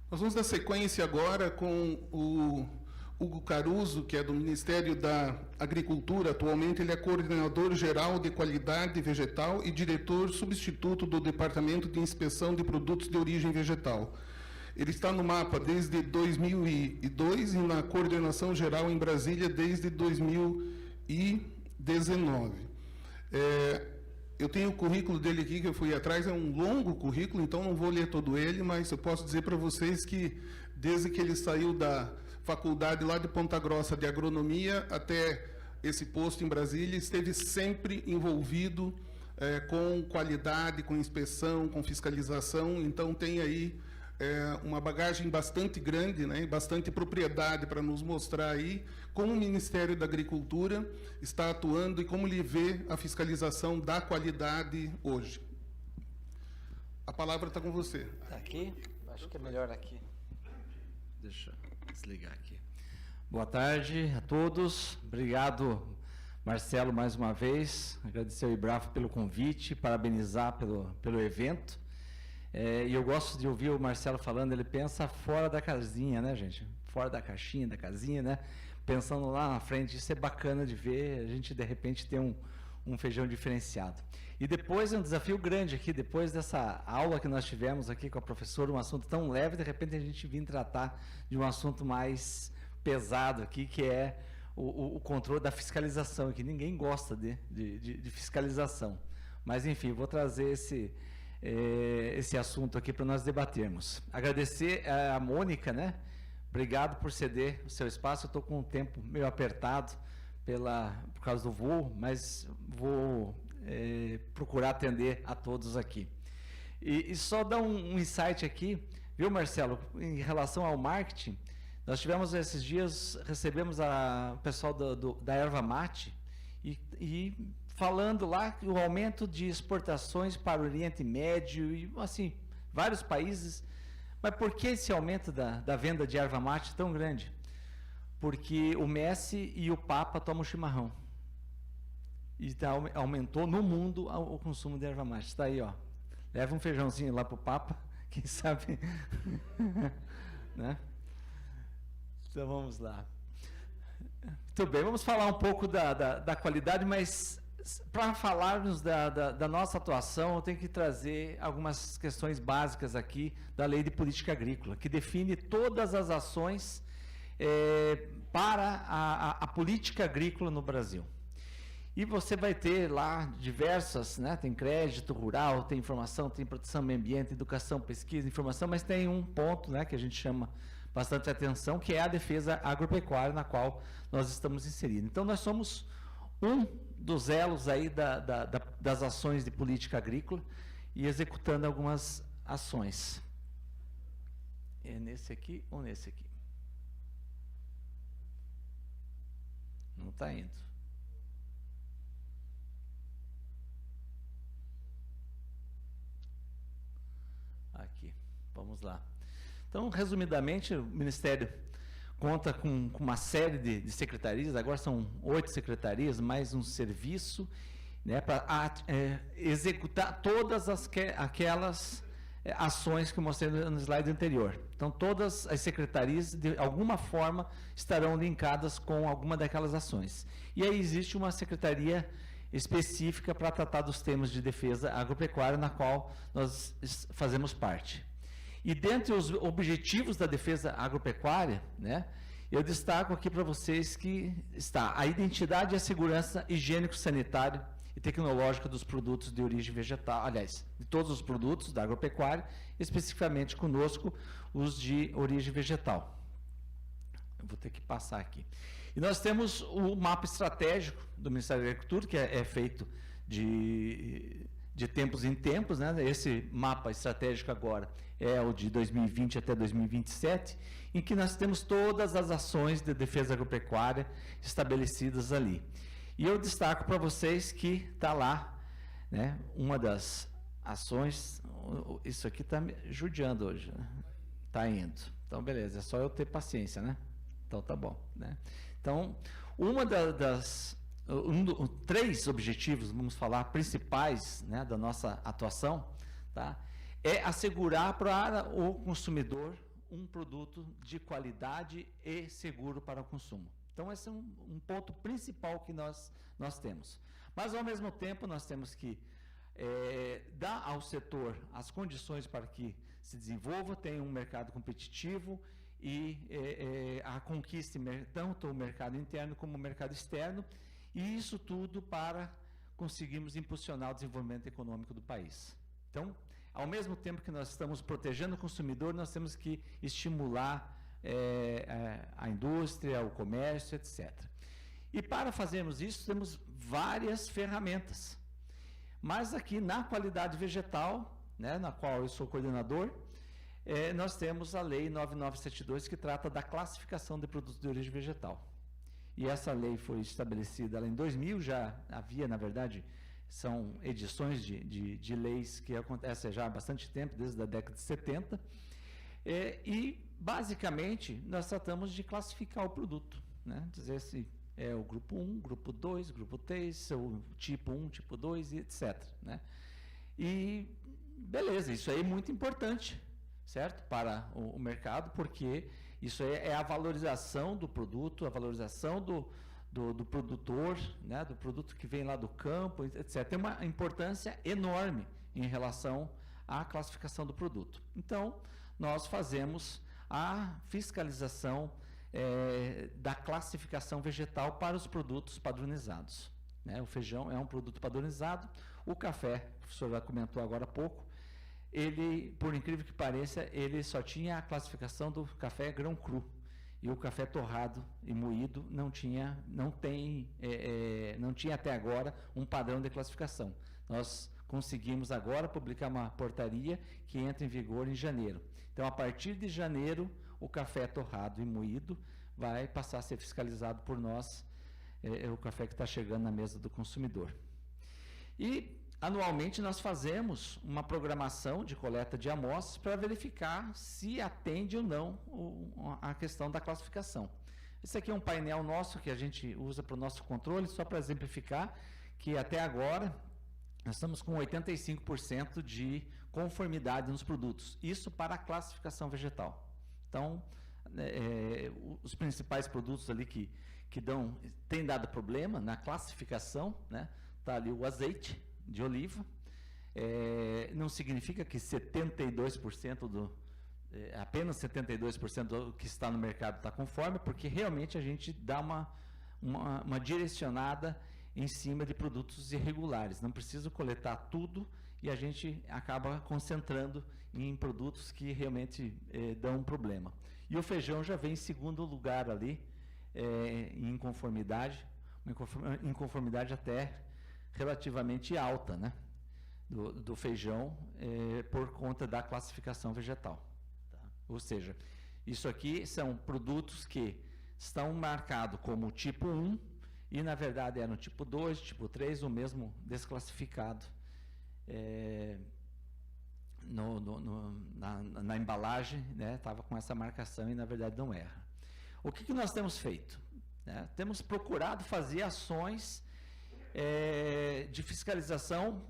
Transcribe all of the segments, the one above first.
Nós vamos dar sequência agora com o Hugo Caruso, que é do Ministério da Agricultura. Atualmente ele é coordenador geral de qualidade vegetal e diretor substituto do Departamento de Inspeção de Produtos de Origem Vegetal. Ele está no MAPA desde 2002 e na coordenação geral em Brasília desde 2019. Eu tenho o currículo dele aqui, que eu fui atrás, é um longo currículo, então não vou ler todo ele, mas eu posso dizer para vocês que, desde que ele saiu da faculdade lá de Ponta Grossa de Agronomia até esse posto em Brasília, esteve sempre envolvido com qualidade, com inspeção, com fiscalização, então tem aí uma bagagem bastante grande, né, bastante propriedade para nos mostrar aí como o Ministério da Agricultura está atuando e como ele vê a fiscalização da qualidade hoje. A palavra está com você. Está aqui? Acho que é melhor aqui. Deixa eu desligar aqui. Boa tarde a todos. Obrigado, Marcelo, mais uma vez. Agradecer ao IBRAF pelo convite, parabenizar pelo evento. E eu gosto de ouvir o Marcelo falando, ele pensa fora da casinha, né, gente? Fora da caixinha, da casinha, né? Pensando lá na frente, isso é bacana de ver, a gente de repente tem um feijão diferenciado. E depois é um desafio grande aqui, depois dessa aula que nós tivemos aqui com a professora, um assunto tão leve, de repente a gente vir tratar de um assunto mais pesado aqui, que é o controle da fiscalização, que ninguém gosta de fiscalização. Mas, enfim, vou trazer esse assunto aqui para nós debatermos. Agradecer a Mônica, né? Obrigado por ceder o seu espaço. Eu estou com um tempo meio apertado por causa do voo, mas vou procurar atender a todos aqui. E só dar um insight aqui, viu, Marcelo? Em relação ao marketing, nós tivemos esses dias, recebemos o pessoal da Erva Mate e falando lá que o aumento de exportações para o Oriente Médio e, assim, vários países. Mas por que esse aumento da venda de erva mate tão grande? Porque o Messi e o Papa tomam chimarrão. E aumentou no mundo o consumo de erva mate. Está aí, ó. Leva um feijãozinho lá para o Papa, quem sabe. Né? Então vamos lá. Muito bem, vamos falar um pouco da qualidade, mas para falarmos da nossa atuação, eu tenho que trazer algumas questões básicas aqui da Lei de Política Agrícola, que define todas as ações para a política agrícola no Brasil. E você vai ter lá diversas, né? Tem crédito rural, tem informação, tem proteção ao meio ambiente, educação, pesquisa, informação, mas tem um ponto, né, que a gente chama bastante atenção, que é a defesa agropecuária, na qual nós estamos inseridos. Então, nós somos um dos elos aí das ações de política agrícola e executando algumas ações. É nesse aqui ou nesse aqui? Não está indo. Aqui, vamos lá. Então, resumidamente, o Ministério conta com uma série de secretarias, agora são 8 secretarias, mais um serviço, né, para executar todas aquelas ações que eu mostrei no slide anterior. Então, todas as secretarias, de alguma forma, estarão linkadas com alguma daquelas ações. E aí existe uma secretaria específica para tratar dos temas de defesa agropecuária, na qual nós fazemos parte. E dentre os objetivos da defesa agropecuária, né, eu destaco aqui para vocês que está a identidade e a segurança higiênico-sanitária e tecnológica dos produtos de origem vegetal, aliás, de todos os produtos da agropecuária, especificamente conosco os de origem vegetal. Eu vou ter que passar aqui. E nós temos o mapa estratégico do Ministério da Agricultura, que é feito de tempos em tempos, né? Esse mapa estratégico agora é o de 2020 até 2027, em que nós temos todas as ações de defesa agropecuária estabelecidas ali. E eu destaco para vocês que está lá, né, uma das ações, isso aqui está me judiando hoje, né? Está indo. Então, beleza, é só eu ter paciência, né? Então, tá bom, né? Então, três objetivos, vamos falar, principais, né, da nossa atuação, tá? É assegurar para o consumidor um produto de qualidade e seguro para o consumo. Então, esse é um ponto principal que nós temos. Mas, ao mesmo tempo, nós temos que dar ao setor as condições para que se desenvolva, tenha um mercado competitivo e conquiste tanto o mercado interno como o mercado externo, e isso tudo para conseguirmos impulsionar o desenvolvimento econômico do país. Então, ao mesmo tempo que nós estamos protegendo o consumidor, nós temos que estimular a indústria, o comércio, etc. E para fazermos isso, temos várias ferramentas. Mas aqui na qualidade vegetal, né, na qual eu sou coordenador, nós temos a Lei 9972, que trata da classificação de produtos de origem vegetal. E essa lei foi estabelecida lá em 2000, já havia, na verdade, são edições de leis que acontecem já há bastante tempo, desde a década de 70, e basicamente nós tratamos de classificar o produto, né? Dizer se é o grupo 1, grupo 2, grupo 3, o tipo 1, tipo 2, e etc. Né? E beleza, isso aí é muito importante, certo? Para o mercado, porque isso é a valorização do produto, a valorização do produtor, né? Do produto que vem lá do campo, etc. Tem uma importância enorme em relação à classificação do produto. Então, nós fazemos a fiscalização da classificação vegetal para os produtos padronizados. Né? O feijão é um produto padronizado, o café, que o professor já comentou agora há pouco, ele, por incrível que pareça, ele só tinha a classificação do café grão cru, e o café torrado e moído não tinha até agora um padrão de classificação. Nós conseguimos agora publicar uma portaria que entra em vigor em janeiro. Então, a partir de janeiro, o café torrado e moído vai passar a ser fiscalizado por nós, o café que está chegando na mesa do consumidor. E, anualmente, nós fazemos uma programação de coleta de amostras para verificar se atende ou não a questão da classificação. Esse aqui é um painel nosso que a gente usa para o nosso controle, só para exemplificar que até agora nós estamos com 85% de conformidade nos produtos. Isso para a classificação vegetal. Então, os principais produtos ali que têm dado problema na classificação, né? Está ali o azeite de oliva. Não significa que 72% apenas 72% do que está no mercado está conforme, porque realmente a gente dá uma direcionada em cima de produtos irregulares. Não precisa coletar tudo e a gente acaba concentrando em produtos que realmente dão um problema. E o feijão já vem em segundo lugar ali, em inconformidade, uma inconformidade até relativamente alta, né? Do feijão, por conta da classificação vegetal. Tá? Ou seja, isso aqui são produtos que estão marcados como tipo 1, e, na verdade, era no tipo 2, tipo 3, o mesmo desclassificado na embalagem, né? Estava com essa marcação e, na verdade, não era. O que nós temos feito? Né? Temos procurado fazer ações de fiscalização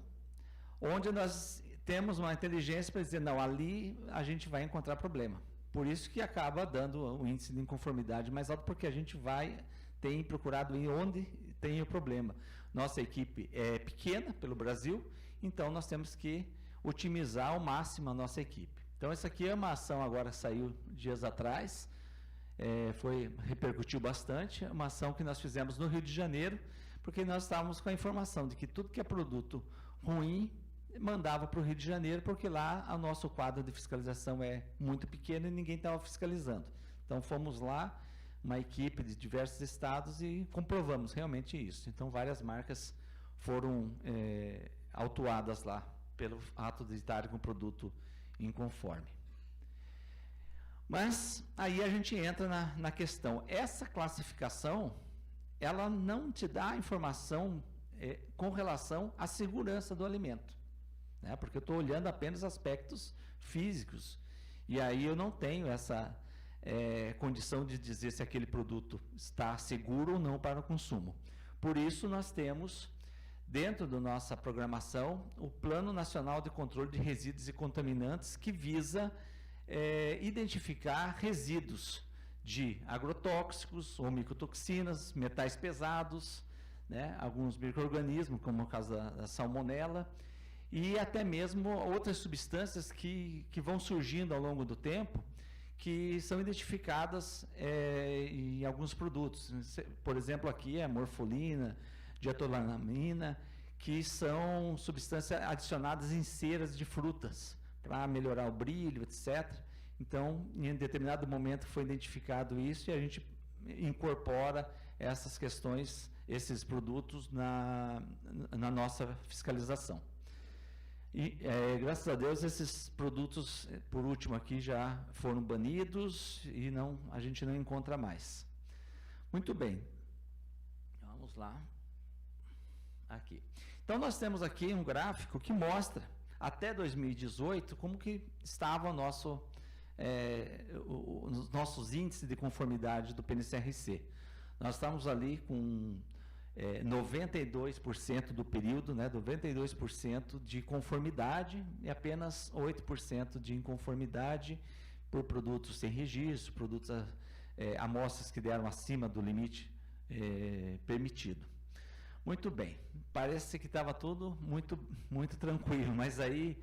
onde nós temos uma inteligência para dizer, não, ali a gente vai encontrar problema. Por isso que acaba dando o índice de inconformidade mais alto, porque a gente tem procurado ir onde tem o problema. Nossa equipe é pequena pelo Brasil, então nós temos que otimizar ao máximo a nossa equipe. Então, essa aqui é uma ação, agora saiu dias atrás, repercutiu bastante, uma ação que nós fizemos no Rio de Janeiro, porque nós estávamos com a informação de que tudo que é produto ruim mandava para o Rio de Janeiro, porque lá o nosso quadro de fiscalização é muito pequeno e ninguém estava fiscalizando. Então, fomos lá, uma equipe de diversos estados, e comprovamos realmente isso. Então, várias marcas foram autuadas lá pelo ato de estarem com o produto inconforme. Mas aí a gente entra na questão. Essa classificação, ela não te dá informação com relação à segurança do alimento, né? Porque eu estou olhando apenas aspectos físicos, e aí eu não tenho essa condição de dizer se aquele produto está seguro ou não para o consumo. Por isso, nós temos, dentro da nossa programação, o Plano Nacional de Controle de Resíduos e Contaminantes, que visa identificar resíduos de agrotóxicos ou micotoxinas, metais pesados, né, alguns micro-organismos, como o caso da salmonela, e até mesmo outras substâncias que vão surgindo ao longo do tempo, que são identificadas em alguns produtos. Por exemplo, aqui a morfolina, dietolanamina, que são substâncias adicionadas em ceras de frutas, para melhorar o brilho, etc. Então, em determinado momento foi identificado isso e a gente incorpora essas questões, esses produtos na nossa fiscalização. E, graças a Deus, esses produtos, por último aqui, já foram banidos e a gente não encontra mais. Muito bem. Vamos lá. Aqui. Então, nós temos aqui um gráfico que mostra, até 2018, como que estava os nossos índices de conformidade do PNCRC. Nós estamos ali com 92% do período, né, 92% de conformidade e apenas 8% de inconformidade por produtos sem registro, produtos, amostras que deram acima do limite permitido. Muito bem, parece que estava tudo muito tranquilo, mas aí,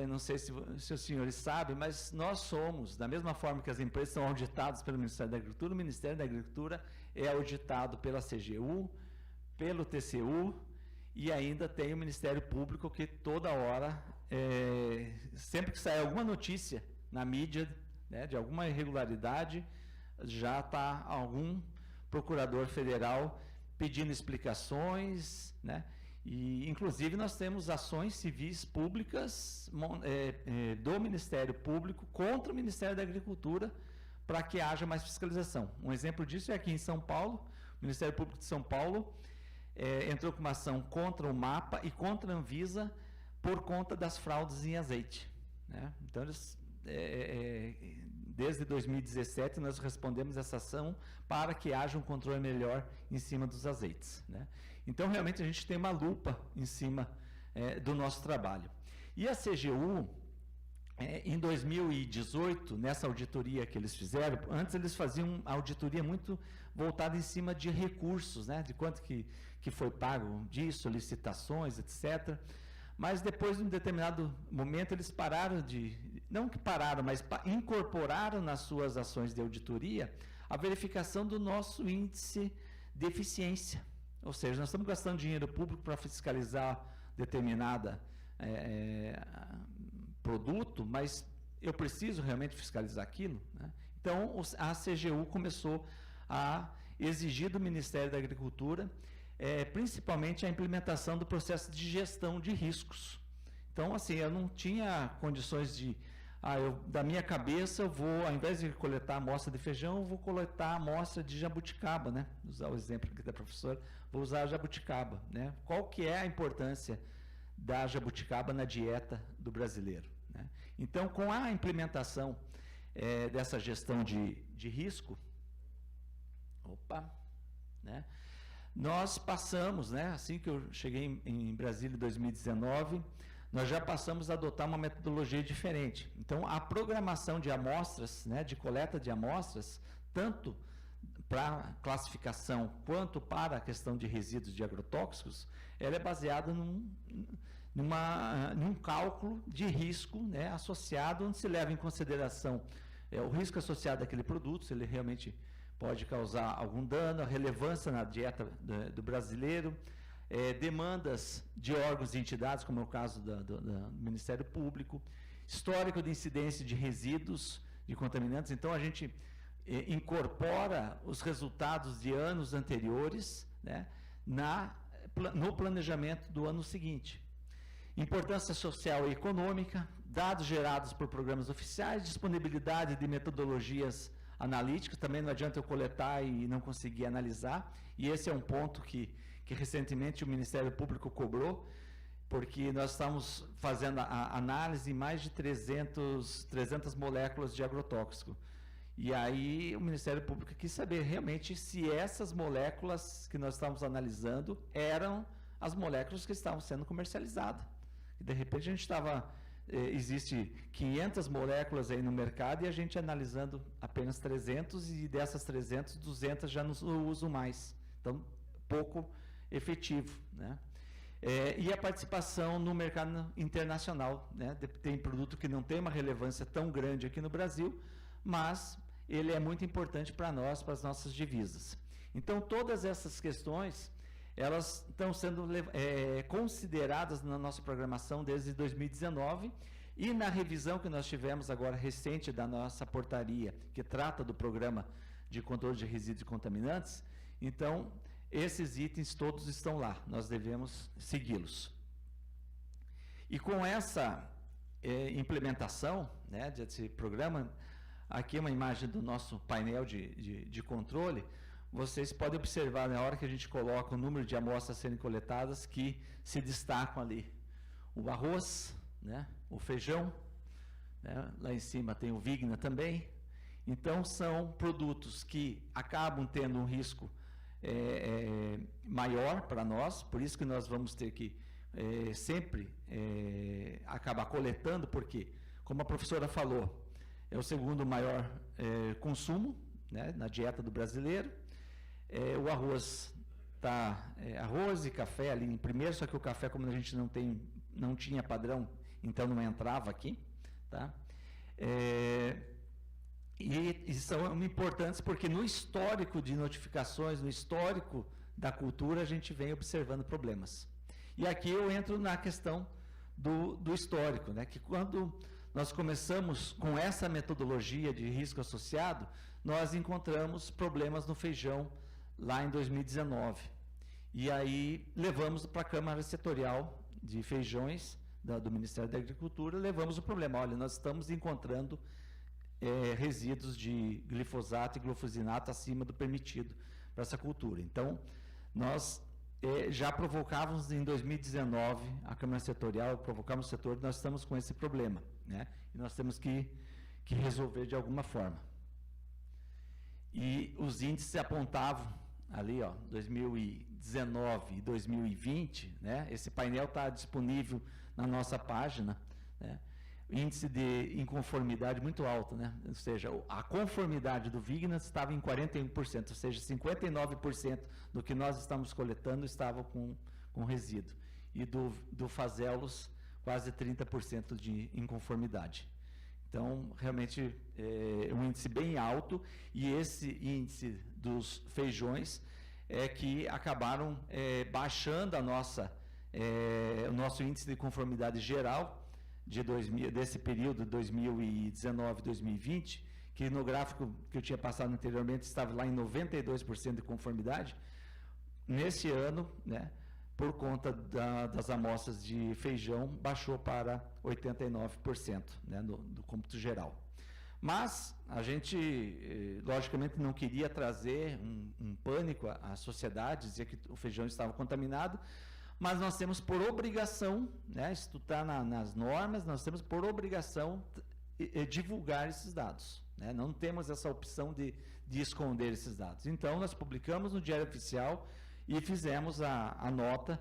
não sei se os senhores sabem, mas nós somos, da mesma forma que as empresas são auditadas pelo Ministério da Agricultura, o Ministério da Agricultura é auditado pela CGU, pelo TCU e ainda tem o Ministério Público que toda hora, sempre que sai alguma notícia na mídia, né, de alguma irregularidade, já está algum procurador federal pedindo explicações, né? E, inclusive, nós temos ações civis públicas do Ministério Público contra o Ministério da Agricultura para que haja mais fiscalização. Um exemplo disso é aqui em São Paulo, o Ministério Público de São Paulo entrou com uma ação contra o MAPA e contra a Anvisa por conta das fraudes em azeite, né? Então, desde 2017, nós respondemos essa ação para que haja um controle melhor em cima dos azeites, né? Então, realmente, a gente tem uma lupa em cima do nosso trabalho. E a CGU, em 2018, nessa auditoria que eles fizeram, antes eles faziam auditoria muito voltada em cima de recursos, né? De quanto que foi pago disso, licitações, etc. Mas depois, de um determinado momento, eles pararam não que pararam, mas incorporaram nas suas ações de auditoria a verificação do nosso índice de eficiência. Ou seja, nós estamos gastando dinheiro público para fiscalizar determinada produto, mas eu preciso realmente fiscalizar aquilo, né? Então, a CGU começou a exigir do Ministério da Agricultura, principalmente a implementação do processo de gestão de riscos. Então, assim, eu não tinha condições de... da minha cabeça, eu vou, ao invés de coletar amostra de feijão, eu vou coletar amostra de jabuticaba, né? Vou usar o exemplo aqui da professora, vou usar a jabuticaba, né? Qual que é a importância da jabuticaba na dieta do brasileiro, né? Então, com a implementação dessa gestão de risco, né? Nós passamos, né? Assim que eu cheguei em Brasília em 2019, nós já passamos a adotar uma metodologia diferente. Então, a programação de amostras, né, de coleta de amostras, tanto para classificação quanto para a questão de resíduos de agrotóxicos, ela é baseada num cálculo de risco, né, associado, onde se leva em consideração o risco associado àquele produto, se ele realmente pode causar algum dano, a relevância na dieta do brasileiro, demandas de órgãos e entidades, como é o caso do Ministério Público, histórico de incidência de resíduos, de contaminantes. Então, a gente incorpora os resultados de anos anteriores, né, no planejamento do ano seguinte. Importância social e econômica, dados gerados por programas oficiais, disponibilidade de metodologias analíticas, também não adianta eu coletar e não conseguir analisar, e esse é um ponto que recentemente o Ministério Público cobrou, porque nós estamos fazendo a análise em mais de 300 moléculas de agrotóxico. E aí o Ministério Público quis saber realmente se essas moléculas que nós estávamos analisando eram as moléculas que estavam sendo comercializadas. E de repente a gente estava existe 500 moléculas aí no mercado e a gente analisando apenas 300 e dessas 300, 200 já não usam mais. Então, pouco efetivo, né? E a participação no mercado internacional, né? Tem produto que não tem uma relevância tão grande aqui no Brasil, mas ele é muito importante para nós, para as nossas divisas. Então, todas essas questões, elas estão sendo consideradas na nossa programação desde 2019 e na revisão que nós tivemos agora recente da nossa portaria, que trata do programa de controle de resíduos e contaminantes. Então, esses itens todos estão lá, nós devemos segui-los. E com essa implementação, né, desse programa, aqui é uma imagem do nosso painel de controle. Vocês podem observar, na hora que a gente coloca o número de amostras a serem coletadas, que se destacam ali o arroz, né, o feijão, né, lá em cima tem o Vigna também. Então, são produtos que acabam tendo um risco maior para nós, por isso que nós vamos ter que sempre acabar coletando, porque, como a professora falou, é o segundo maior consumo, né, na dieta do brasileiro. O arroz está arroz e café ali em primeiro, só que o café, como a gente não tinha padrão, então não entrava aqui, tá? E são importantes porque no histórico de notificações, no histórico da cultura, a gente vem observando problemas. E aqui eu entro na questão do histórico, né? Que quando nós começamos com essa metodologia de risco associado, nós encontramos problemas no feijão lá em 2019. E aí levamos para a Câmara Setorial de Feijões do Ministério da Agricultura, levamos o problema. Olha, nós estamos encontrando resíduos de glifosato e glufosinato acima do permitido para essa cultura. Então, nós já provocávamos em 2019, a Câmara Setorial, provocamos o setor, nós estamos com esse problema, né? E nós temos que resolver de alguma forma. E os índices apontavam ali, ó, 2019 e 2020, né? Esse painel está disponível na nossa página, né? Índice de inconformidade muito alto, né? Ou seja, a conformidade do Vigna estava em 41%, ou seja, 59% do que nós estamos coletando estava com resíduo. E do Fazelos, quase 30% de inconformidade. Então, realmente, é um índice bem alto, e esse índice dos feijões é que acabaram baixando o nosso índice de conformidade geral, desse período 2019-2020, que no gráfico que eu tinha passado anteriormente estava lá em 92% de conformidade. Nesse ano, né, por conta das amostras de feijão, baixou para 89%, né, do cômputo geral. Mas a gente, logicamente, não queria trazer um pânico à sociedade, dizer que o feijão estava contaminado, mas nós temos por obrigação, né, isso está nas normas, nós temos por obrigação divulgar esses dados, né? Não temos essa opção de esconder esses dados. Então, nós publicamos no Diário Oficial e fizemos a nota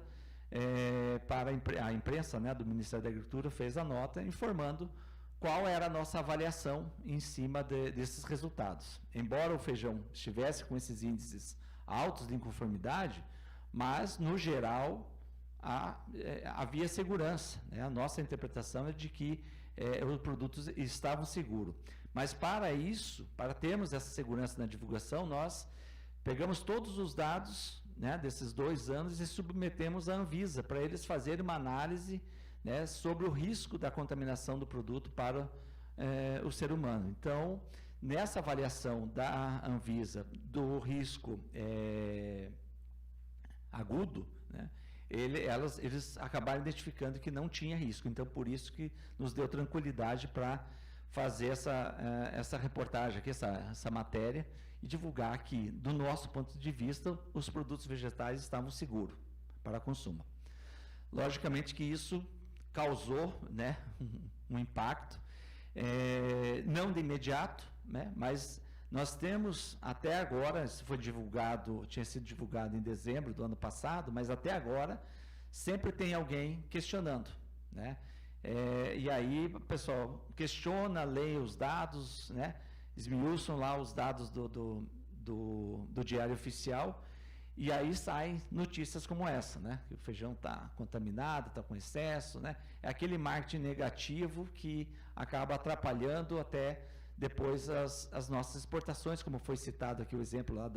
para a imprensa, né, do Ministério da Agricultura, fez a nota informando qual era a nossa avaliação em cima desses resultados. Embora o feijão estivesse com esses índices altos de inconformidade, mas, no geral, havia segurança, né? A nossa interpretação é de que os produtos estavam seguros. Mas para isso, para termos essa segurança na divulgação, nós pegamos todos os dados, né, desses 2 anos e submetemos à Anvisa para eles fazerem uma análise, né, sobre o risco da contaminação do produto para o ser humano. Então, nessa avaliação da Anvisa do risco agudo, né, eles acabaram identificando que não tinha risco. Então, por isso que nos deu tranquilidade para fazer essa reportagem aqui, essa matéria, e divulgar que, do nosso ponto de vista, os produtos vegetais estavam seguros para consumo. Logicamente que isso causou, né, um impacto, não de imediato, né, mas nós temos até agora, isso foi divulgado, tinha sido divulgado em dezembro do ano passado, mas até agora sempre tem alguém questionando, né? E aí o pessoal questiona, lê os dados, né? Esmiuçam lá os dados do Diário Oficial, e aí saem notícias como essa, né? Que o feijão está contaminado, está com excesso, né? É aquele marketing negativo que acaba atrapalhando até depois as nossas exportações, como foi citado aqui o exemplo lá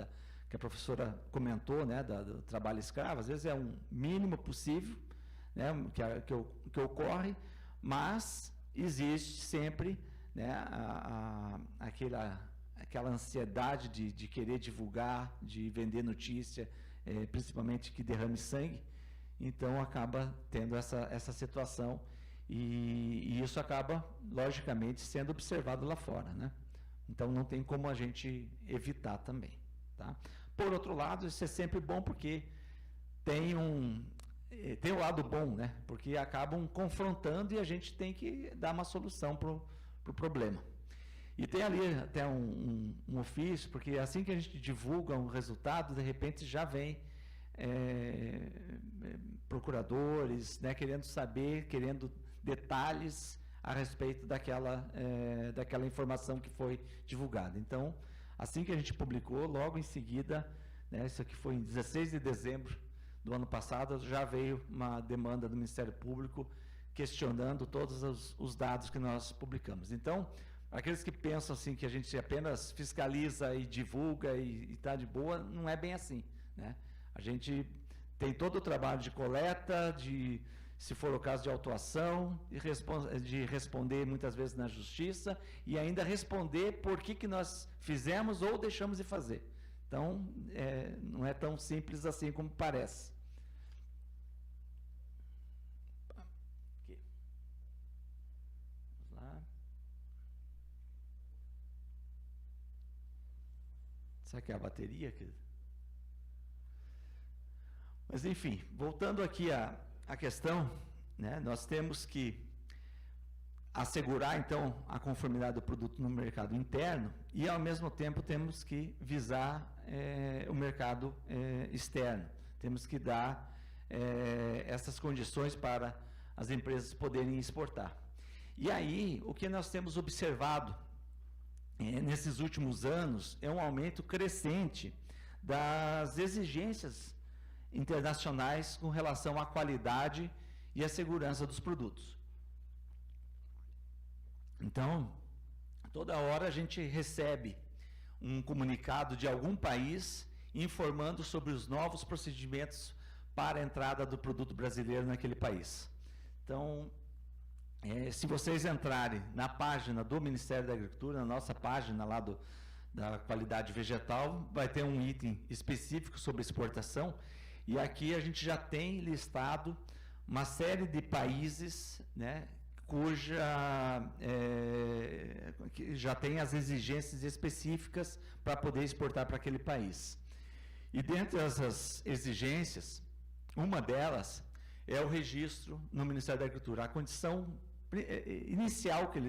que a professora comentou, né? Do trabalho escravo. Às vezes é um mínimo possível, né? Que ocorre, mas existe sempre, né? Aquela ansiedade de querer divulgar, de vender notícia, principalmente que derrame sangue, então acaba tendo essa situação e isso acaba, logicamente, sendo observado lá fora, né? Então não tem como a gente evitar também, tá? Por outro lado, isso é sempre bom porque tem um lado bom, né? Porque acabam confrontando e a gente tem que dar uma solução para o problema. E tem ali até um ofício, porque assim que a gente divulga um resultado, de repente já vem procuradores, né, querendo saber, querendo detalhes a respeito daquela informação que foi divulgada. Então, assim que a gente publicou, logo em seguida, né, isso aqui foi em 16 de dezembro do ano passado, já veio uma demanda do Ministério Público questionando todos os dados que nós publicamos. Então, aqueles que pensam assim que a gente apenas fiscaliza e divulga e está de boa, não é bem assim, né? A gente tem todo o trabalho de coleta, se for o caso de autuação, de responder muitas vezes na justiça e ainda responder por que nós fizemos ou deixamos de fazer. Então, não é tão simples assim como parece. Aqui. Vamos lá. Será que é a bateria? Mas, enfim, voltando aqui à questão, né, nós temos que assegurar, então, a conformidade do produto no mercado interno e, ao mesmo tempo, temos que visar o mercado externo. Temos que dar essas condições para as empresas poderem exportar. E aí, o que nós temos observado nesses últimos anos é um aumento crescente das exigências internacionais com relação à qualidade e à segurança dos produtos. Então, toda hora a gente recebe um comunicado de algum país informando sobre os novos procedimentos para a entrada do produto brasileiro naquele país. Então, se vocês entrarem na página do Ministério da Agricultura, na nossa página lá da qualidade vegetal, vai ter um item específico sobre exportação, e aqui a gente já tem listado uma série de países, né, que já tem as exigências específicas para poder exportar para aquele país. E dentre essas exigências, uma delas é o registro no Ministério da Agricultura. A condição inicial que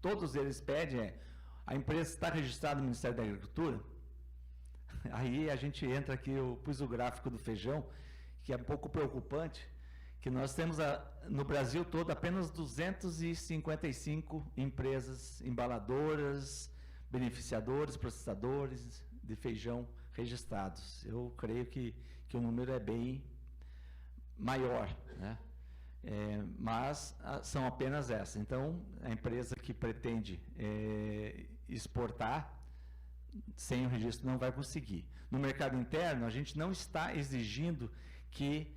todos eles pedem é: a empresa está registrada no Ministério da Agricultura? Aí a gente entra aqui, eu pus o gráfico do feijão, que é um pouco preocupante, que nós temos no Brasil todo apenas 255 empresas embaladoras, beneficiadores, processadores de feijão registrados. Eu creio que o número é bem maior, né? Mas são apenas essas. Então, a empresa que pretende exportar sem o registro não vai conseguir. No mercado interno, a gente não está exigindo que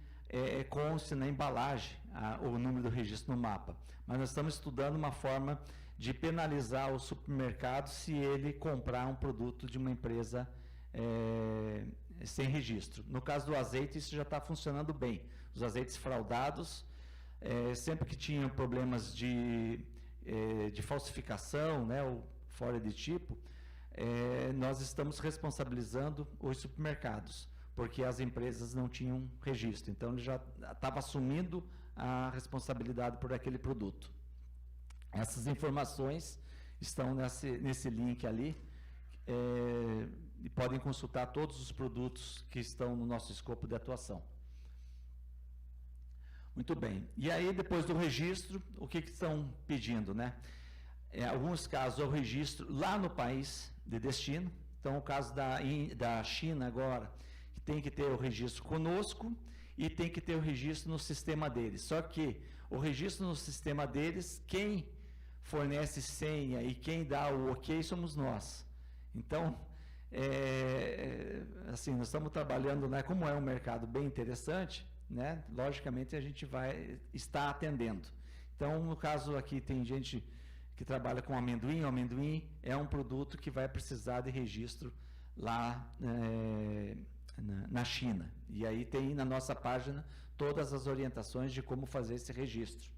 conste na embalagem o número do registro no mapa, mas nós estamos estudando uma forma de penalizar o supermercado se ele comprar um produto de uma empresa sem registro. No caso do azeite, isso já está funcionando bem. Os azeites fraudados, sempre que tinham problemas de falsificação, né, ou fora de tipo, nós estamos responsabilizando os supermercados, porque as empresas não tinham registro. Então, ele já estava assumindo a responsabilidade por aquele produto. Essas informações estão nesse link ali, e podem consultar todos os produtos que estão no nosso escopo de atuação. Muito bem. E aí, depois do registro, o que estão pedindo, né? Em alguns casos, é o registro lá no país de destino. Então, o caso da China agora, que tem que ter o registro conosco e tem que ter o registro no sistema deles. Só que o registro no sistema deles, quem fornece senha e quem dá o ok somos nós. Então, assim, nós estamos trabalhando, né, como é um mercado bem interessante, né, logicamente a gente vai estar atendendo. Então, no caso aqui tem gente que trabalha com amendoim, o amendoim é um produto que vai precisar de registro lá na China. E aí tem na nossa página todas as orientações de como fazer esse registro.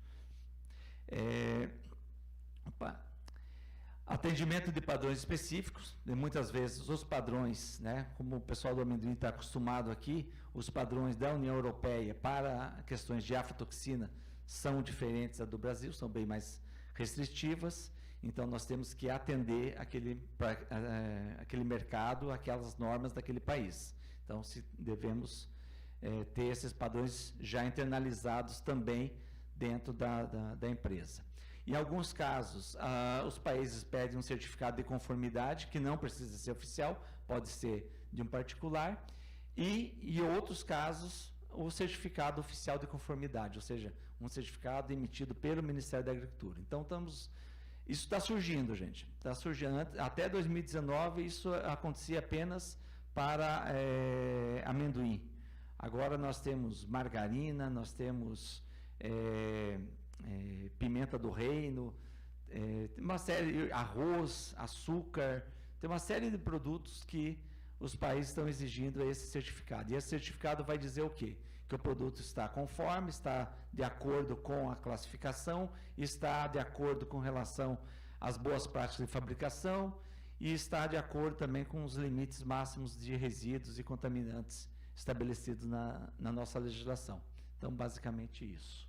Atendimento de padrões específicos, e muitas vezes os padrões, né, como o pessoal do amendoim está acostumado aqui, os padrões da União Europeia para questões de aflatoxina são diferentes da do Brasil, são bem mais restritivas, então nós temos que atender aquele mercado, aquelas normas daquele país. Então, devemos ter esses padrões já internalizados também dentro da empresa. Em alguns casos, os países pedem um certificado de conformidade, que não precisa ser oficial, pode ser de um particular, e em outros casos, o certificado oficial de conformidade, ou seja, um certificado emitido pelo Ministério da Agricultura. Então, isso está surgindo, gente. Está surgindo. Até 2019, isso acontecia apenas para amendoim. Agora nós temos margarina, nós temos pimenta do reino, uma série, arroz, açúcar, tem uma série de produtos que os países estão exigindo esse certificado. E esse certificado vai dizer o quê? Que o produto está conforme, está de acordo com a classificação, está de acordo com relação às boas práticas de fabricação e está de acordo também com os limites máximos de resíduos e contaminantes estabelecidos na nossa legislação. Então, basicamente isso.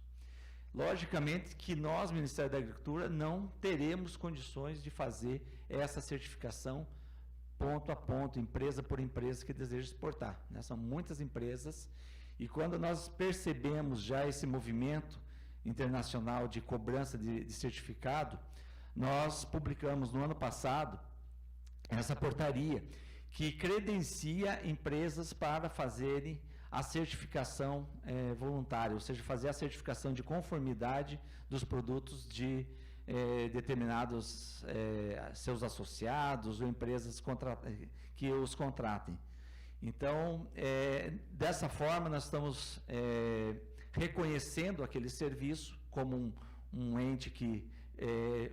Logicamente que nós, Ministério da Agricultura, não teremos condições de fazer essa certificação ponto a ponto, empresa por empresa que deseja exportar, né? São muitas empresas e quando nós percebemos já esse movimento internacional de cobrança de certificado, nós publicamos no ano passado essa portaria que credencia empresas para fazerem a certificação voluntária, ou seja, fazer a certificação de conformidade dos produtos de determinados seus associados ou empresas que os contratem. Então, dessa forma, nós estamos reconhecendo aquele serviço como um ente que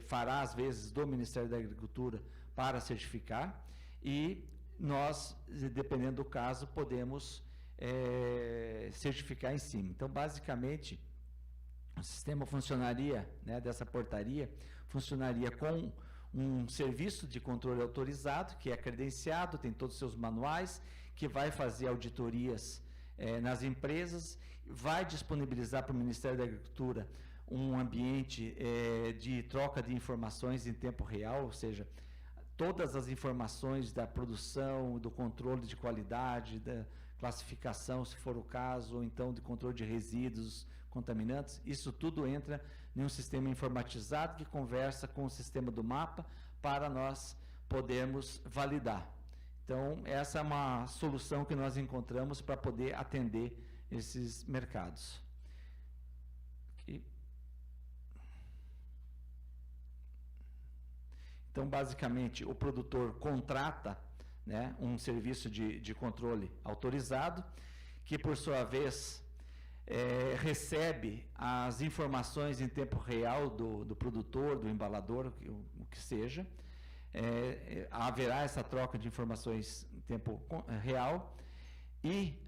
fará, às vezes, do Ministério da Agricultura para certificar e nós, dependendo do caso, podemos certificar em cima. Então, basicamente, o sistema funcionaria, né, dessa portaria, funcionaria com um serviço de controle autorizado, que é credenciado, tem todos os seus manuais, que vai fazer auditorias nas empresas, vai disponibilizar para o Ministério da Agricultura um ambiente de troca de informações em tempo real, ou seja, todas as informações da produção, do controle de qualidade, da classificação, se for o caso, ou então de controle de resíduos contaminantes, isso tudo entra em um sistema informatizado que conversa com o sistema do MAPA para nós podermos validar. Então, essa é uma solução que nós encontramos para poder atender esses mercados. Aqui. Então, basicamente, o produtor contrata, né, um serviço de controle autorizado, que, por sua vez, recebe as informações em tempo real do produtor, do embalador, o que seja. Haverá essa troca de informações em tempo real e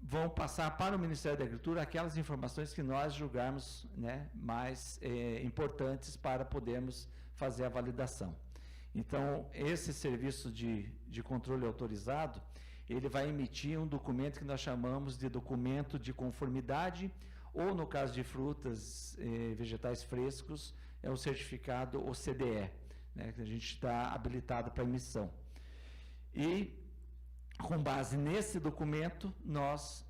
vão passar para o Ministério da Agricultura aquelas informações que nós julgarmos, né, mais importantes para podermos fazer a validação. Então, esse serviço de controle autorizado, ele vai emitir um documento que nós chamamos de documento de conformidade, ou no caso de frutas e vegetais frescos, é o certificado OCDE, né, que a gente está habilitado para emissão. E com base nesse documento, nós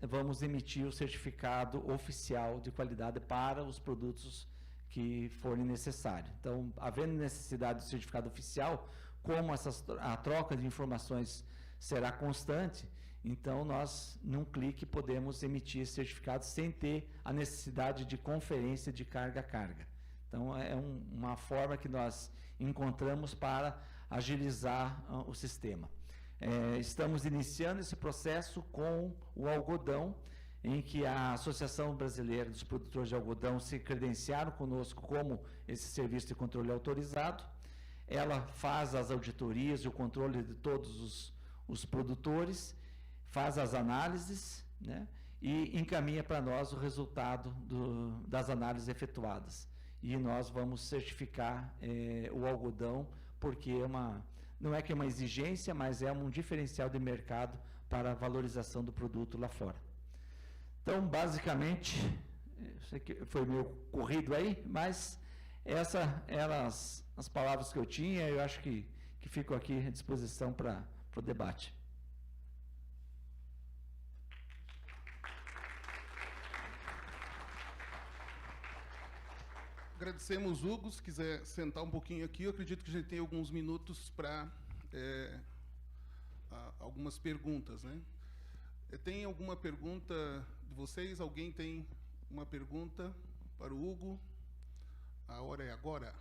vamos emitir o certificado oficial de qualidade para os produtos que forem necessários. Então, havendo necessidade do certificado oficial, como a troca de informações será constante, então nós, num clique, podemos emitir esse certificado sem ter a necessidade de conferência de carga a carga. Então, é uma forma que nós encontramos para agilizar o sistema. Estamos iniciando esse processo com o algodão, em que a Associação Brasileira dos Produtores de Algodão se credenciaram conosco como esse serviço de controle autorizado. Ela faz as auditorias e o controle de todos os produtores, faz as análises, né, e encaminha para nós o resultado das análises efetuadas. E nós vamos certificar o algodão, porque não é que é uma exigência, mas é um diferencial de mercado para a valorização do produto lá fora. Então, basicamente, sei que foi meio corrido aí, mas essas eram as palavras que eu tinha. Eu acho que fico aqui à disposição para o debate. Agradecemos, Hugo. Se quiser sentar um pouquinho aqui, eu acredito que a gente tem alguns minutos para algumas perguntas, né? Tem alguma pergunta de vocês? Alguém tem uma pergunta para o Hugo? A hora é agora.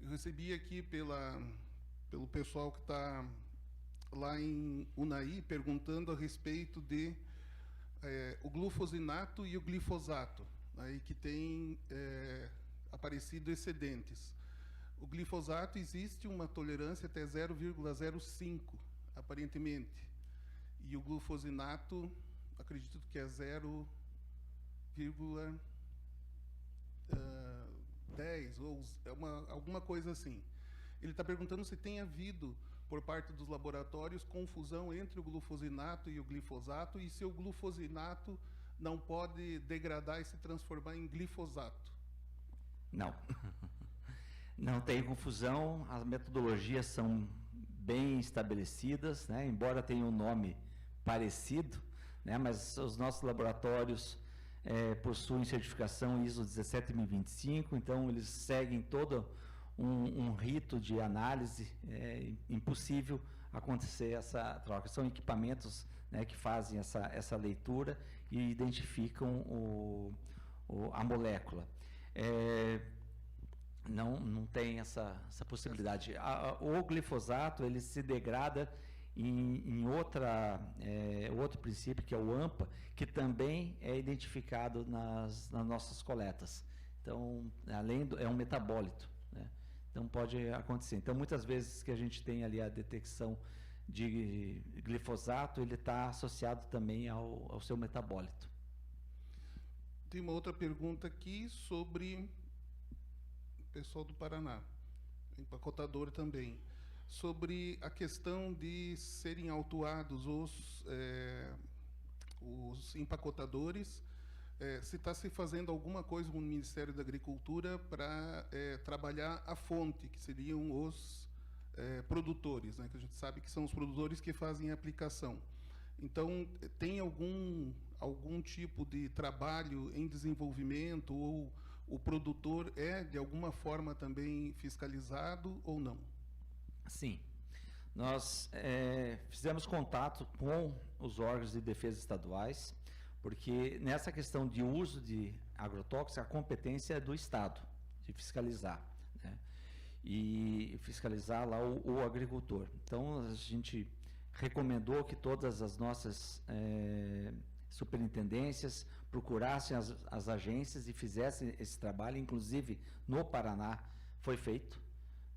Eu recebi aqui pelo pessoal que está lá em Unai perguntando a respeito de o glufosinato e o glifosato, aí que tem aparecido excedentes. O glifosato existe uma tolerância até 0,05, aparentemente. E o glufosinato, acredito que é 0,10 ou alguma coisa assim. Ele está perguntando se tem havido, por parte dos laboratórios, confusão entre o glufosinato e o glifosato, e se o glufosinato não pode degradar e se transformar em glifosato. Não. Não tem confusão, as metodologias são bem estabelecidas, né? Embora tenha um nome parecido, né? Mas os nossos laboratórios possuem certificação ISO 17025, então eles seguem todo um rito de análise. É impossível acontecer essa troca. São equipamentos, né, que fazem essa leitura e identificam a molécula. Não tem essa possibilidade. O glifosato, ele se degrada em outro princípio, que é o AMPA, que também é identificado nas nossas coletas. Então, é um metabólito, né? Então, pode acontecer. Então, muitas vezes que a gente tem ali a detecção de glifosato, ele está associado também ao seu metabólito. Tem uma outra pergunta aqui sobre o pessoal do Paraná, empacotador também, sobre a questão de serem autuados os empacotadores, se está se fazendo alguma coisa com o Ministério da Agricultura para trabalhar a fonte, que seriam os produtores, né, que a gente sabe que são os produtores que fazem a aplicação. Então, tem algum tipo de trabalho em desenvolvimento, ou o produtor de alguma forma também fiscalizado ou não? Sim. Nós fizemos contato com os órgãos de defesa estaduais, porque nessa questão de uso de agrotóxicos, a competência é do Estado, de fiscalizar, né? E fiscalizar lá o agricultor. Então, a gente recomendou que todas as nossas superintendências procurassem as agências e fizessem esse trabalho. Inclusive, no Paraná foi feito,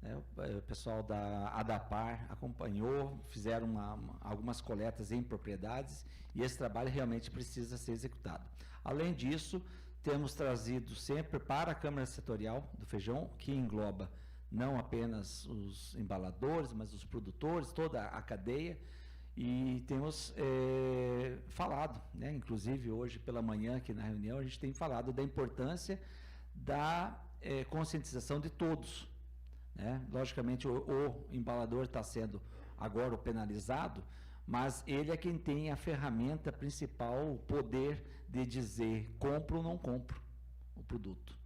né? O pessoal da ADAPAR acompanhou, fizeram algumas coletas em propriedades, e esse trabalho realmente precisa ser executado. Além disso, temos trazido sempre para a Câmara Setorial do Feijão, que engloba não apenas os embaladores, mas os produtores, toda a cadeia, e temos falado, né? Inclusive hoje pela manhã aqui na reunião a gente tem falado da importância da conscientização de todos, né? Logicamente o embalador está sendo agora o penalizado, mas ele é quem tem a ferramenta principal, o poder de dizer compro ou não compro o produto.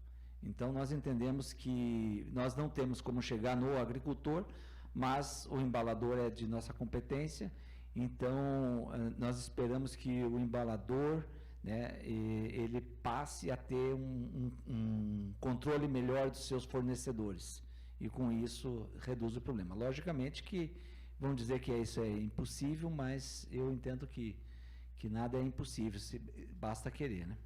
Então, nós entendemos que nós não temos como chegar no agricultor, mas o embalador é de nossa competência, então nós esperamos que o embalador, né, ele passe a ter um controle melhor dos seus fornecedores, e com isso reduz o problema. Logicamente que vão dizer que isso é impossível, mas eu entendo que nada é impossível, basta querer, né?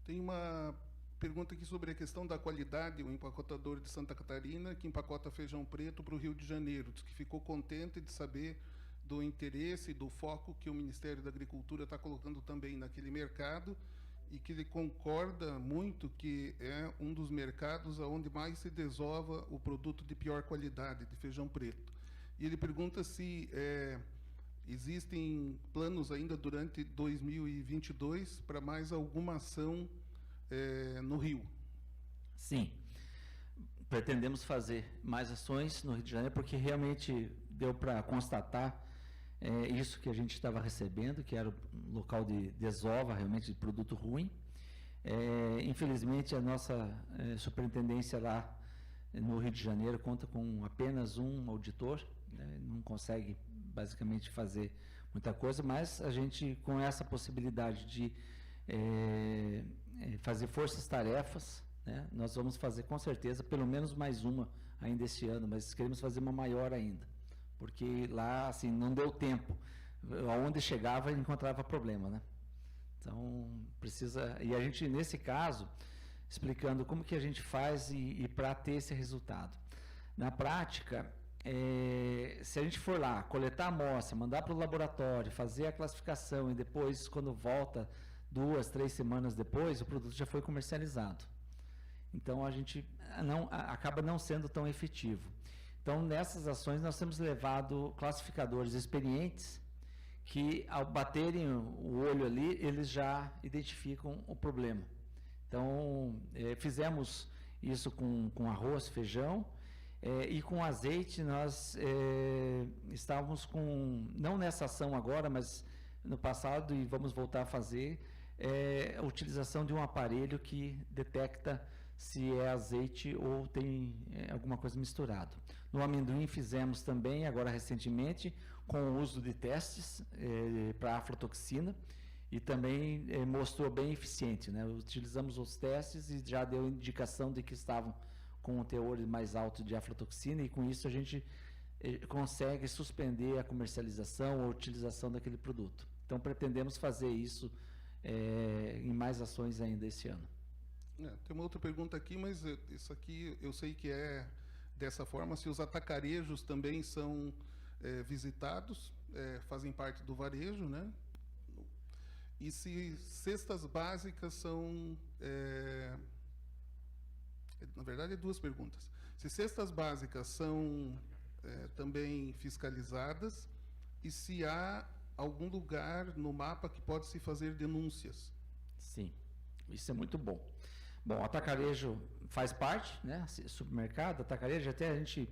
Tem uma pergunta aqui sobre a questão da qualidade. O empacotador de Santa Catarina, que empacota feijão preto para o Rio de Janeiro, diz que ficou contente de saber do interesse e do foco que o Ministério da Agricultura está colocando também naquele mercado, e que ele concorda muito que é um dos mercados onde mais se desova o produto de pior qualidade, de feijão preto. E ele pergunta se existem planos ainda durante 2022 para mais alguma ação no Rio. Sim, pretendemos fazer mais ações no Rio de Janeiro, porque realmente deu para constatar isso que a gente estava recebendo, que era o local de desova realmente de produto ruim. Infelizmente, a nossa superintendência lá no Rio de Janeiro conta com apenas um auditor, né, não consegue basicamente fazer muita coisa, mas a gente, com essa possibilidade de fazer forças-tarefas, né, nós vamos fazer com certeza pelo menos mais uma ainda esse ano, mas queremos fazer uma maior ainda, porque lá assim não deu tempo, aonde chegava encontrava problema, né? Então precisa, e a gente nesse caso explicando como que a gente faz e para ter esse resultado. Na prática, se a gente for lá coletar a amostra, mandar para o laboratório, fazer a classificação e depois quando volta 2, 3 semanas depois, o produto já foi comercializado. Então, a gente acaba não sendo tão efetivo. Então, nessas ações, nós temos levado classificadores experientes que, ao baterem o olho ali, eles já identificam o problema. Então, fizemos isso com arroz, feijão, e com azeite nós estávamos com, não nessa ação agora, mas no passado, e vamos voltar a fazer, a utilização de um aparelho que detecta se é azeite ou tem alguma coisa misturado. No amendoim fizemos também, agora recentemente, com o uso de testes para aflatoxina, e também mostrou bem eficiente, né? Utilizamos os testes e já deu indicação de que estavam com um teor mais alto de aflatoxina, e com isso a gente consegue suspender a comercialização ou utilização daquele produto. Então pretendemos fazer isso em mais ações ainda esse ano. Tem uma outra pergunta aqui, mas isso aqui eu sei que é dessa forma, se os atacarejos também são visitados, fazem parte do varejo, né? E se cestas básicas são... na verdade, 2 perguntas. Se cestas básicas são também fiscalizadas, e se há algum lugar no mapa que pode se fazer denúncias. Sim, isso é muito bom. Bom, atacarejo faz parte, né? Supermercado, atacarejo, até a gente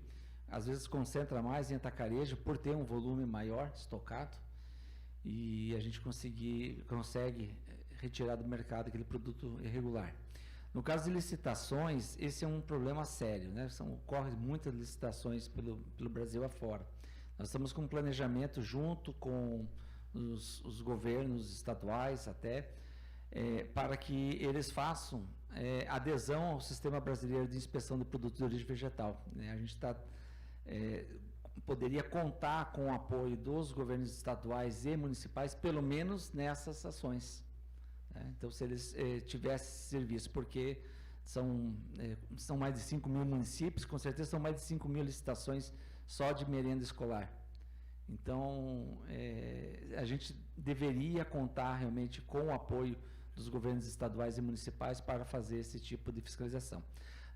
às vezes concentra mais em atacarejo por ter um volume maior estocado, e a gente consegue retirar do mercado aquele produto irregular. No caso de licitações, esse é um problema sério, né? Ocorrem muitas licitações pelo Brasil afora. Nós estamos com um planejamento junto com os governos estaduais até, para que eles façam adesão ao Sistema Brasileiro de Inspeção de Produtos de Origem Vegetal, né? A gente poderia contar com o apoio dos governos estaduais e municipais, pelo menos nessas ações. Então, se eles tivessem serviço, porque são mais de 5 mil municípios, com certeza são mais de 5 mil licitações só de merenda escolar. Então, a gente deveria contar realmente com o apoio dos governos estaduais e municipais para fazer esse tipo de fiscalização.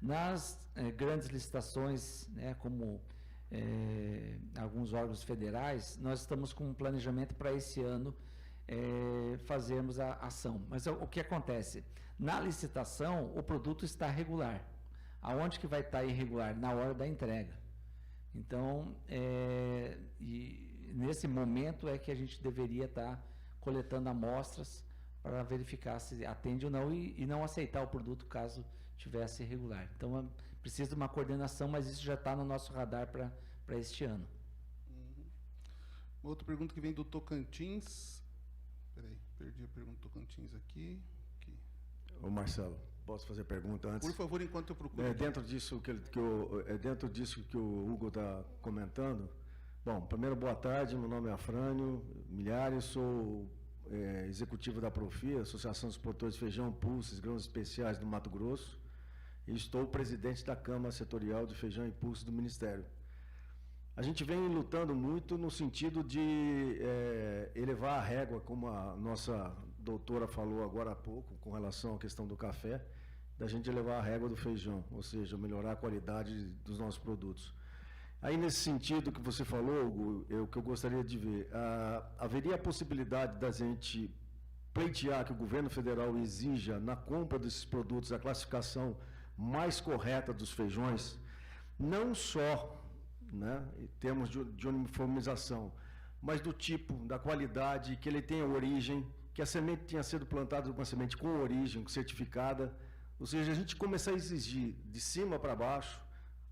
Nas grandes licitações, né, como alguns órgãos federais, nós estamos com um planejamento para esse ano fazermos a ação. Mas o que acontece? Na licitação, o produto está regular. Aonde que vai estar irregular? Na hora da entrega. Então, e nesse momento é que a gente deveria estar coletando amostras para verificar se atende ou não e não aceitar o produto caso tivesse irregular. Então, precisa de uma coordenação, mas isso já está no nosso radar para este ano. Uma outra pergunta que vem do Tocantins. Peraí, perdi a pergunta do Tocantins aqui. Ô Marcelo, posso fazer pergunta antes? Por favor, enquanto eu procuro. Dentro disso que o Hugo está comentando. Bom, primeiro, boa tarde, meu nome é Afrânio Milhares, sou executivo da Profia, Associação dos Produtores de Feijão, Pulses, Grãos Especiais do Mato Grosso, e estou presidente da Câmara Setorial de Feijão e Pulses do Ministério. A gente vem lutando muito no sentido de elevar a régua, como a nossa doutora falou agora há pouco, com relação à questão do café, da gente elevar a régua do feijão, ou seja, melhorar a qualidade dos nossos produtos. Aí, nesse sentido que você falou, Hugo, o que eu gostaria de ver, haveria a possibilidade da gente pleitear que o governo federal exija, na compra desses produtos, a classificação mais correta dos feijões, não só, né, em termos de uniformização, mas do tipo, da qualidade, que ele tenha origem, que a semente tenha sido plantada uma semente com origem, certificada, ou seja, a gente começar a exigir de cima para baixo,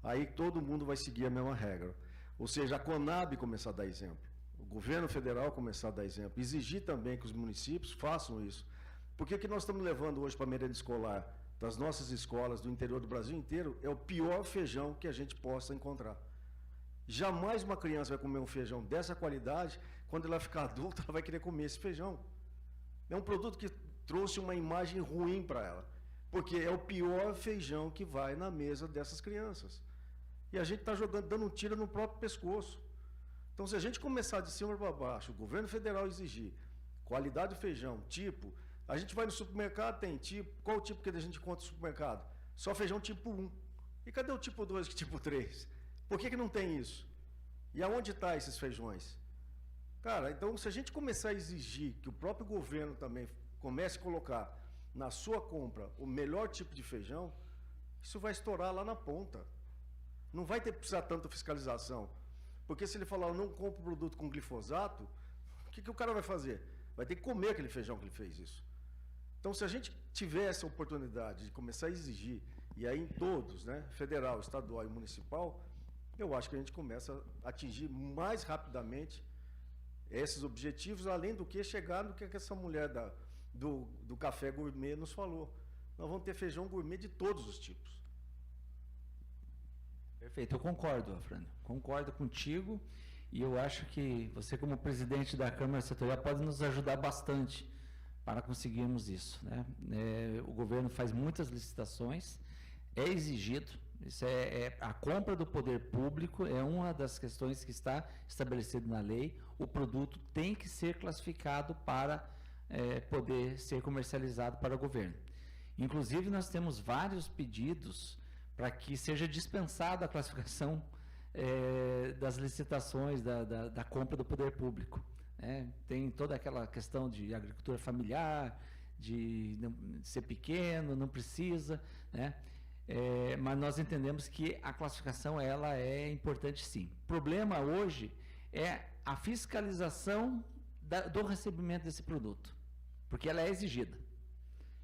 aí todo mundo vai seguir a mesma regra. Ou seja, a Conab começar a dar exemplo, o governo federal começar a dar exemplo, exigir também que os municípios façam isso. Por que nós estamos levando hoje para a merenda escolar das nossas escolas do interior do Brasil inteiro? É o pior feijão que a gente possa encontrar. Jamais uma criança vai comer um feijão dessa qualidade, quando ela ficar adulta, ela vai querer comer esse feijão. É um produto que trouxe uma imagem ruim para ela, porque é o pior feijão que vai na mesa dessas crianças. E a gente está dando um tiro no próprio pescoço. Então, se a gente começar de cima para baixo, o governo federal exigir qualidade do feijão, tipo, a gente vai no supermercado, tem tipo, qual o tipo que a gente encontra no supermercado? Só feijão tipo 1. E cadê o tipo 2 e tipo 3? Por que não tem isso? E aonde estão esses feijões? Cara, então, se a gente começar a exigir que o próprio governo também comece a colocar na sua compra o melhor tipo de feijão, isso vai estourar lá na ponta. Não vai ter que precisar tanta fiscalização. Porque se ele falar, eu não compro produto com glifosato, o que o cara vai fazer? Vai ter que comer aquele feijão que ele fez isso. Então, se a gente tiver essa oportunidade de começar a exigir, e aí em todos, né, federal, estadual e municipal, eu acho que a gente começa a atingir mais rapidamente esses objetivos, além do que chegar no que essa mulher do café gourmet nos falou. Nós vamos ter feijão gourmet de todos os tipos. Perfeito, eu concordo, Afrânio. Concordo contigo e eu acho que você, como presidente da Câmara Setorial, pode nos ajudar bastante para conseguirmos isso, né? O governo faz muitas licitações, é exigido, isso a compra do poder público é uma das questões que está estabelecida na lei, o produto tem que ser classificado para poder ser comercializado para o governo. Inclusive, nós temos vários pedidos para que seja dispensada a classificação das licitações da compra do poder público. Tem toda aquela questão de agricultura familiar, de ser pequeno, não precisa, né? Mas nós entendemos que a classificação ela é importante sim. O problema hoje é a fiscalização do recebimento desse produto, porque ela é exigida.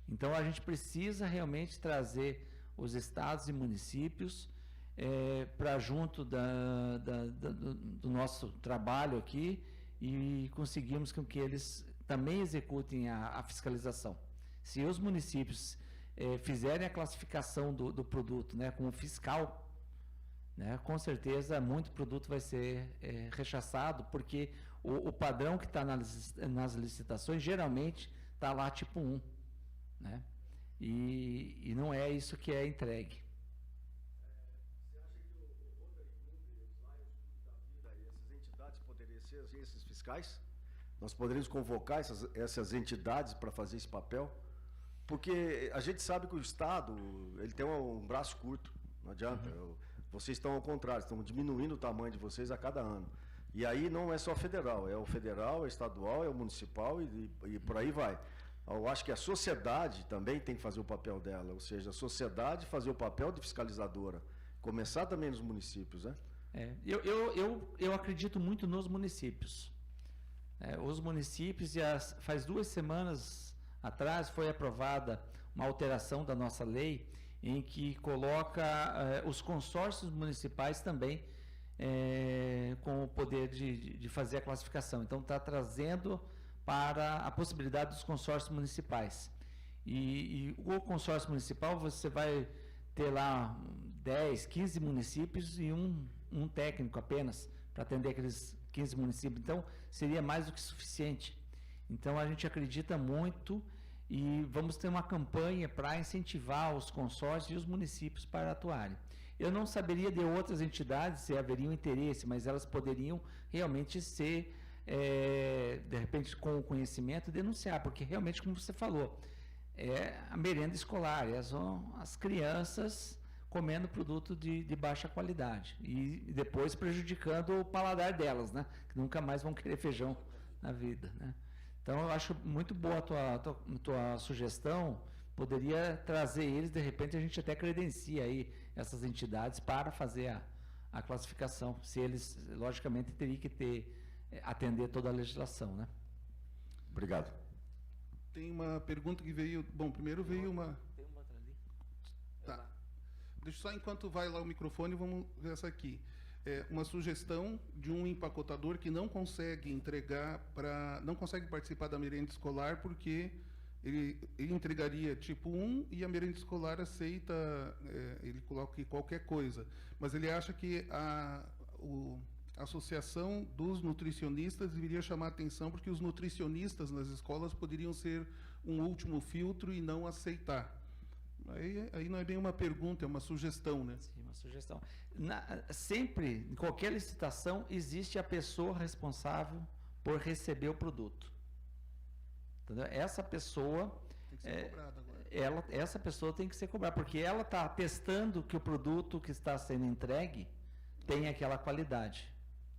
Então a gente precisa realmente trazer os estados e municípios para junto do nosso trabalho aqui e conseguirmos com que eles também executem a fiscalização. Se os municípios fizerem a classificação do produto, né, como fiscal, né, com certeza muito produto vai ser rechaçado, porque o padrão que está nas licitações geralmente está lá tipo 1, né? E não é isso que é entregue. Você acha que o Rotary Club, os Lions Club da vida e essas entidades poderiam ser esses fiscais? Nós poderíamos convocar essas entidades para fazer esse papel? Porque a gente sabe que o Estado ele tem um braço curto, não adianta. Vocês estão ao contrário, estão diminuindo o tamanho de vocês a cada ano. E aí não é só federal, é o federal, é o estadual, é o municipal e por aí vai. Eu acho que a sociedade também tem que fazer o papel dela, ou seja, a sociedade fazer o papel de fiscalizadora, começar também nos municípios, né? Eu acredito muito nos municípios. Os municípios, faz 2 semanas atrás foi aprovada uma alteração da nossa lei em que coloca os consórcios municipais também com o poder de fazer a classificação. Então, está trazendo para a possibilidade dos consórcios municipais. E o consórcio municipal, você vai ter lá 10, 15 municípios e um técnico apenas para atender aqueles 15 municípios. Então, seria mais do que suficiente. Então, a gente acredita muito e vamos ter uma campanha para incentivar os consórcios e os municípios para atuarem. Eu não saberia de outras entidades se haveriam interesse, mas elas poderiam realmente ser, de repente, com o conhecimento, denunciar, porque realmente, como você falou, é a merenda escolar, são as crianças comendo produto de baixa qualidade e depois prejudicando o paladar delas, né? Que nunca mais vão querer feijão na vida, né? Então, eu acho muito boa a tua sugestão, poderia trazer eles, de repente a gente até credencia aí essas entidades para fazer a classificação, se eles, logicamente, teriam que atender toda a legislação, né? Obrigado. Tem uma pergunta que veio... Bom, primeiro veio uma... Tem uma outra ali. Tá. Deixa só, enquanto vai lá o microfone, vamos ver essa aqui. Uma sugestão de um empacotador que não consegue entregar não consegue participar da merenda escolar porque ele entregaria tipo 1 e a merenda escolar aceita, ele coloca qualquer coisa. Mas ele acha que a associação dos nutricionistas deveria chamar a atenção porque os nutricionistas nas escolas poderiam ser um último filtro e não aceitar. Aí não é bem uma pergunta, é uma sugestão, né? Sim, uma sugestão. Sempre, em qualquer licitação, existe a pessoa responsável por receber o produto. Entendeu? Essa pessoa... Tem que ser cobrada agora. Essa pessoa tem que ser cobrada, porque ela está atestando que o produto que está sendo entregue tem aquela qualidade.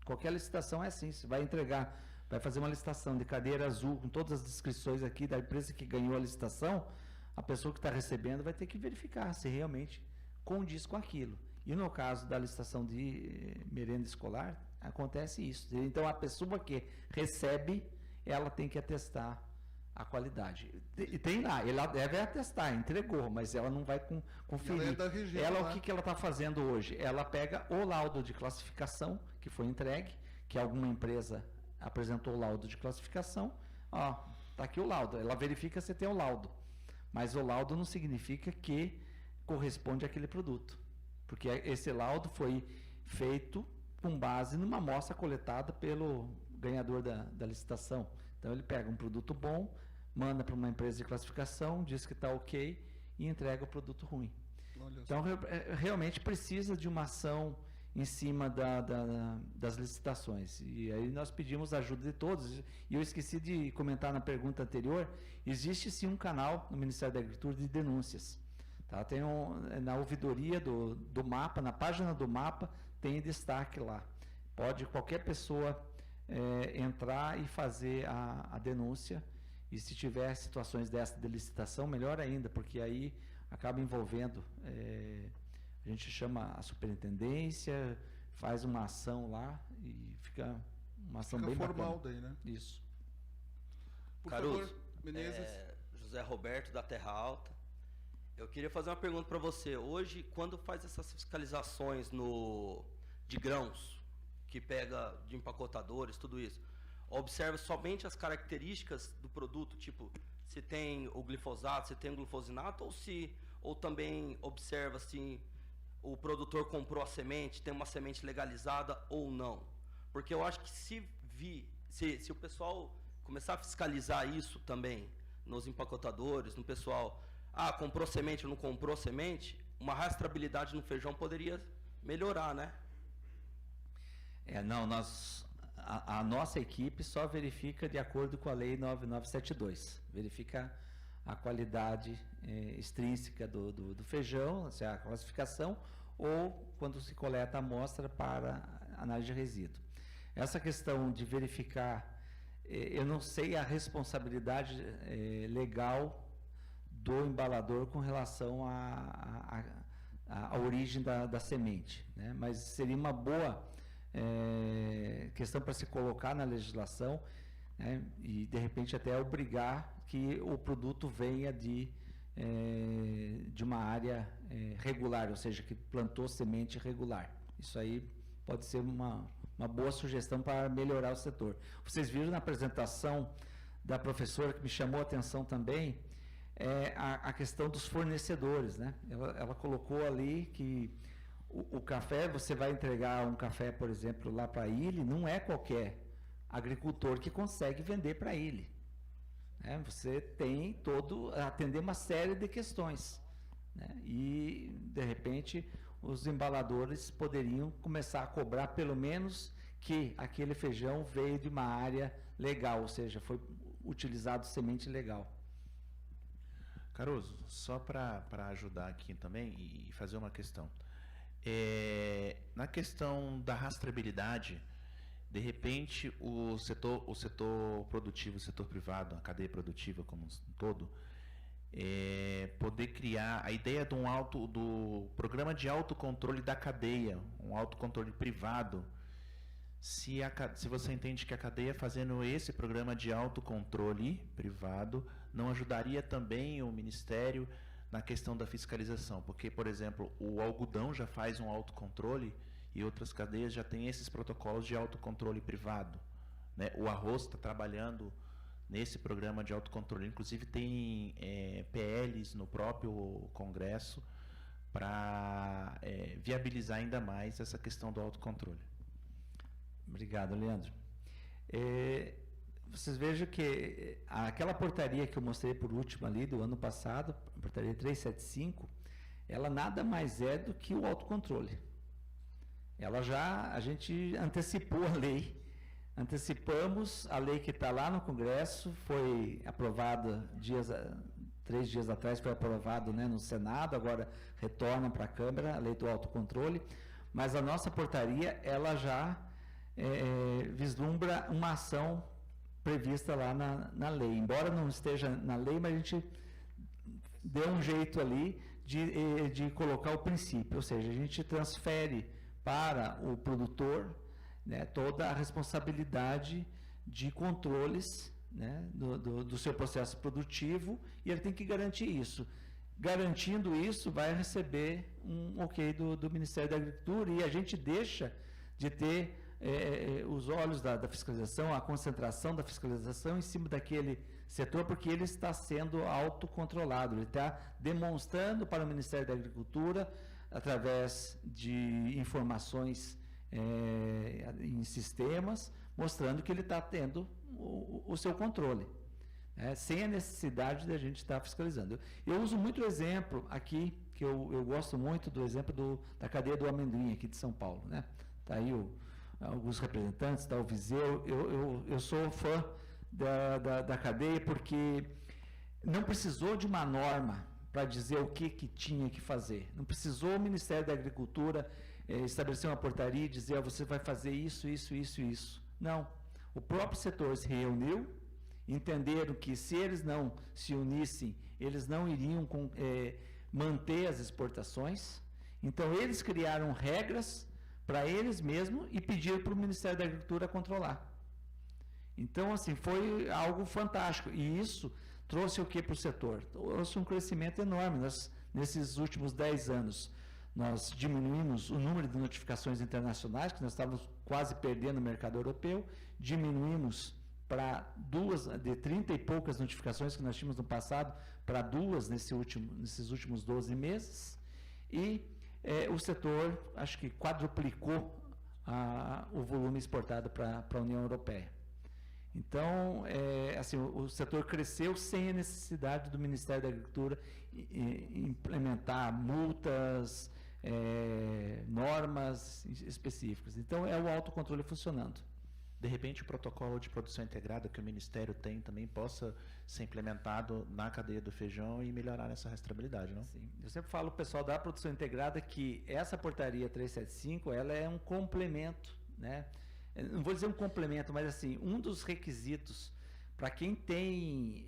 Qualquer licitação é assim, você vai entregar, vai fazer uma licitação de cadeira azul, com todas as descrições aqui da empresa que ganhou a licitação, a pessoa que está recebendo vai ter que verificar se realmente condiz com aquilo. E no caso da licitação de merenda escolar, acontece isso. Então, a pessoa que recebe, ela tem que atestar a qualidade. E tem lá, ela deve atestar, entregou, mas ela não vai conferir. Ela é da região, ela, lá. O que ela está fazendo hoje? Ela pega o laudo de classificação que foi entregue, que alguma empresa apresentou o laudo de classificação, está aqui o laudo. Ela verifica se tem o laudo. Mas o laudo não significa que corresponde àquele produto, porque esse laudo foi feito com base numa amostra coletada pelo ganhador da licitação. Então, ele pega um produto bom, manda para uma empresa de classificação, diz que está ok e entrega o produto ruim. Então, realmente precisa de uma ação em cima das licitações. E aí nós pedimos a ajuda de todos. E eu esqueci de comentar na pergunta anterior, existe sim um canal no Ministério da Agricultura de denúncias. Tá? Tem na ouvidoria do mapa, na página do mapa, tem destaque lá. Pode qualquer pessoa entrar e fazer a denúncia. E se tiver situações dessa de licitação, melhor ainda, porque aí acaba envolvendo... a gente chama a superintendência, faz uma ação lá e fica uma ação bem formal bacana. Daí, né? Isso. Por Caruso, favor, Menezes. José Roberto, da Terra Alta. Eu queria fazer uma pergunta para você. Hoje, quando faz essas fiscalizações de grãos, que pega de empacotadores, tudo isso, observa somente as características do produto, tipo, se tem o glifosato, se tem o glufosinato, ou também observa, assim, o produtor comprou a semente, tem uma semente legalizada ou não? Porque eu acho que se o pessoal começar a fiscalizar isso também nos empacotadores, no pessoal, comprou semente ou não comprou semente, uma rastreabilidade no feijão poderia melhorar, né? Não, a nossa equipe só verifica de acordo com a lei 9972, verifica a qualidade extrínseca do feijão, se é a classificação, ou quando se coleta a amostra para análise de resíduo. Essa questão de verificar, eu não sei a responsabilidade legal do embalador com relação a origem da semente, né? Mas seria uma boa questão para se colocar na legislação, né? E de repente até obrigar que o produto venha de uma área regular, ou seja, que plantou semente regular. Isso aí pode ser uma boa sugestão para melhorar o setor. Vocês viram na apresentação da professora, que me chamou a atenção também, a questão dos fornecedores, né? Ela colocou ali que o café, você vai entregar um café, por exemplo, lá para a ilha, não é qualquer agricultor que consegue vender para a ilha. Você tem atender uma série de questões, né? E, de repente, os embaladores poderiam começar a cobrar, pelo menos, que aquele feijão veio de uma área legal, ou seja, foi utilizado semente legal. Caruso, só para ajudar aqui também e fazer uma questão. Na questão da rastreabilidade, de repente o setor produtivo, o setor privado, a cadeia produtiva como um todo, poder criar a ideia do programa de autocontrole da cadeia, um autocontrole privado. Se você entende que a cadeia fazendo esse programa de autocontrole privado não ajudaria também o Ministério na questão da fiscalização, porque, por exemplo, o algodão já faz um autocontrole e outras cadeias já têm esses protocolos de autocontrole privado, né? O arroz está trabalhando nesse programa de autocontrole, inclusive tem PLs no próprio Congresso para viabilizar ainda mais essa questão do autocontrole. Obrigado, Leandro. Vocês vejam que aquela portaria que eu mostrei por último ali do ano passado, a portaria 375, ela nada mais é do que o autocontrole. A gente antecipou a lei, antecipamos a lei que está lá no Congresso, foi aprovada 3 dias atrás, foi aprovado, né, no Senado, agora retorna para a Câmara a lei do autocontrole, mas a nossa portaria, ela já vislumbra uma ação prevista lá na lei. Embora não esteja na lei, mas a gente deu um jeito ali de colocar o princípio, ou seja, a gente transfere para o produtor, né, toda a responsabilidade de controles, né, do seu processo produtivo, e ele tem que garantir isso. Garantindo isso, vai receber um ok do Ministério da Agricultura, e a gente deixa de ter os olhos da fiscalização, a concentração da fiscalização em cima daquele setor, porque ele está sendo autocontrolado, ele está demonstrando para o Ministério da Agricultura, através de informações em sistemas, mostrando que ele está tendo o seu controle, sem a necessidade de a gente estar fiscalizando. Eu uso muito o exemplo aqui, que eu gosto muito do exemplo da cadeia do amendoim aqui de São Paulo, né? Está aí alguns representantes, está o Viseu. Eu sou fã da cadeia porque não precisou de uma norma para dizer o que tinha que fazer. Não precisou o Ministério da Agricultura estabelecer uma portaria e dizer você vai fazer isso, isso, isso e isso. Não. O próprio setor se reuniu, entenderam que se eles não se unissem, eles não iriam manter as exportações. Então, eles criaram regras para eles mesmos e pediram para o Ministério da Agricultura controlar. Então, assim, foi algo fantástico. E isso trouxe o que para o setor? Trouxe um crescimento enorme. Nesses últimos 10 anos, nós diminuímos o número de notificações internacionais, que nós estávamos quase perdendo no mercado europeu, diminuímos para 2, de 30 e poucas notificações que nós tínhamos no passado, para 2 nesses últimos 12 meses, e o setor, acho que quadruplicou o volume exportado para a União Europeia. Então, assim, o setor cresceu sem a necessidade do Ministério da Agricultura implementar multas, normas específicas. Então, é o autocontrole funcionando. De repente, o protocolo de produção integrada que o Ministério tem também possa ser implementado na cadeia do feijão e melhorar essa rastreabilidade, não? Sim. Eu sempre falo, pessoal, da produção integrada, que essa portaria 375, ela é um complemento, né? Não vou dizer um complemento, mas assim, um dos requisitos Para quem tem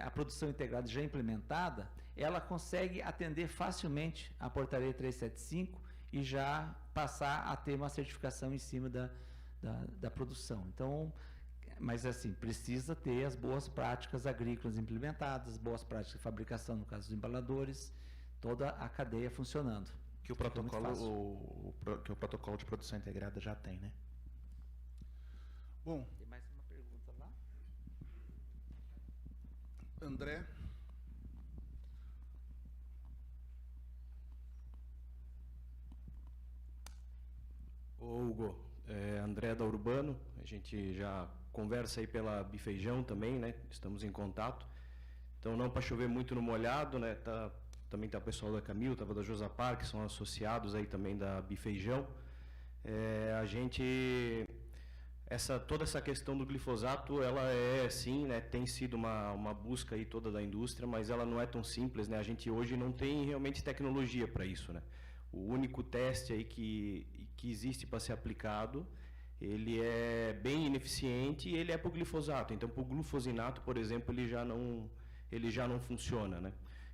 a produção integrada já implementada, ela consegue atender facilmente a portaria 375 e já passar a ter uma certificação em cima da produção. Então, mas assim, precisa ter as boas práticas agrícolas implementadas, boas práticas de fabricação, no caso dos embaladores, toda a cadeia funcionando. Que o protocolo de produção integrada já tem, né? Bom, Tem mais uma pergunta lá? André. Ô, Hugo, André da Urbano, a gente já conversa aí pela Bifeijão também, né? Estamos em contato. Então, não para chover muito no molhado, né? Também tá o pessoal da Camil, estava da Josapar, que são associados aí também da Bifeijão. A gente... toda essa questão do glifosato, ela sim, né, tem sido uma busca aí toda da indústria, mas ela não é tão simples, né? A gente hoje não tem realmente tecnologia para isso, né? O único teste aí que existe para ser aplicado, ele é bem ineficiente e ele é para o glifosato. Então, para o glufosinato, por exemplo, ele já não funciona, né?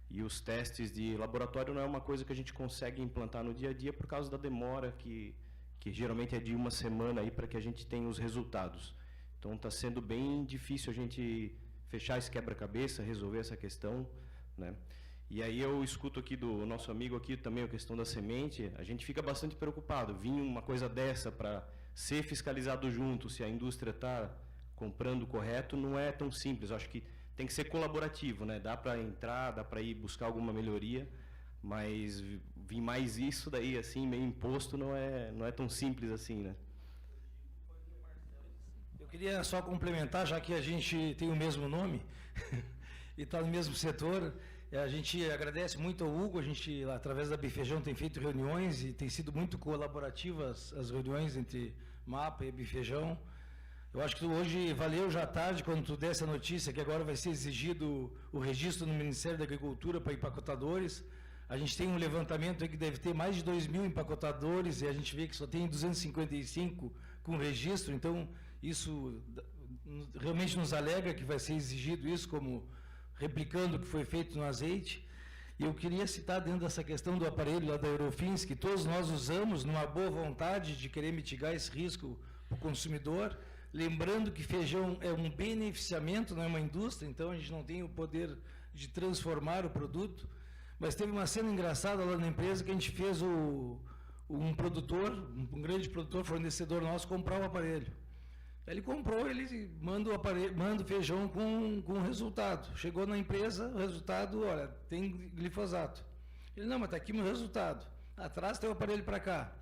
E os testes de laboratório não é uma coisa que a gente consegue implantar no dia a dia por causa da demora que geralmente é de uma semana aí para que a gente tenha os resultados. Então está sendo bem difícil a gente fechar esse quebra-cabeça, resolver essa questão, né? E aí eu escuto aqui do nosso amigo aqui também a questão da semente, a gente fica bastante preocupado. Vir uma coisa dessa para ser fiscalizado junto, se a indústria está comprando correto, não é tão simples. Eu acho que tem que ser colaborativo, né? Dá para entrar, dá para ir buscar alguma melhoria, mas vir mais isso daí, assim, meio imposto, não é tão simples assim, né? Eu queria só complementar, já que a gente tem o mesmo nome e está no mesmo setor, a gente agradece muito ao Hugo, a gente, através da Bifeijão, tem feito reuniões e tem sido muito colaborativas as reuniões entre MAPA e Bifeijão. Eu acho que hoje valeu já à tarde, quando tu desse a notícia que agora vai ser exigido o registro no Ministério da Agricultura para empacotadores. A gente tem um levantamento aí que deve ter mais de 2.000 empacotadores e a gente vê que só tem 255 com registro, então isso realmente nos alegra que vai ser exigido isso, como replicando o que foi feito no azeite. E eu queria citar dentro dessa questão do aparelho lá da Eurofins, que todos nós usamos numa boa vontade de querer mitigar esse risco para o consumidor, lembrando que feijão é um beneficiamento, não é uma indústria, então a gente não tem o poder de transformar o produto. Mas teve uma cena engraçada lá na empresa que a gente fez um produtor, um grande produtor, fornecedor nosso, comprar o aparelho. Ele comprou, ele manda o feijão com resultado. Chegou na empresa, o resultado, olha, tem glifosato. Ele, não, mas está aqui meu resultado. Atrás tem o aparelho para cá.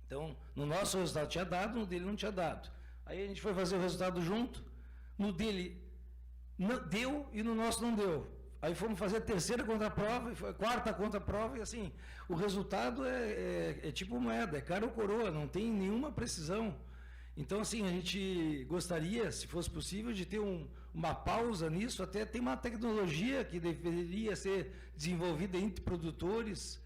Então, no nosso resultado tinha dado, no dele não tinha dado. Aí a gente foi fazer o resultado junto, no dele deu e no nosso não deu. Aí fomos fazer a terceira contraprova, a quarta contraprova, e assim, o resultado é tipo moeda, é cara ou coroa, não tem nenhuma precisão. Então, assim, a gente gostaria, se fosse possível, de ter uma pausa nisso, até tem uma tecnologia que deveria ser desenvolvida entre produtores,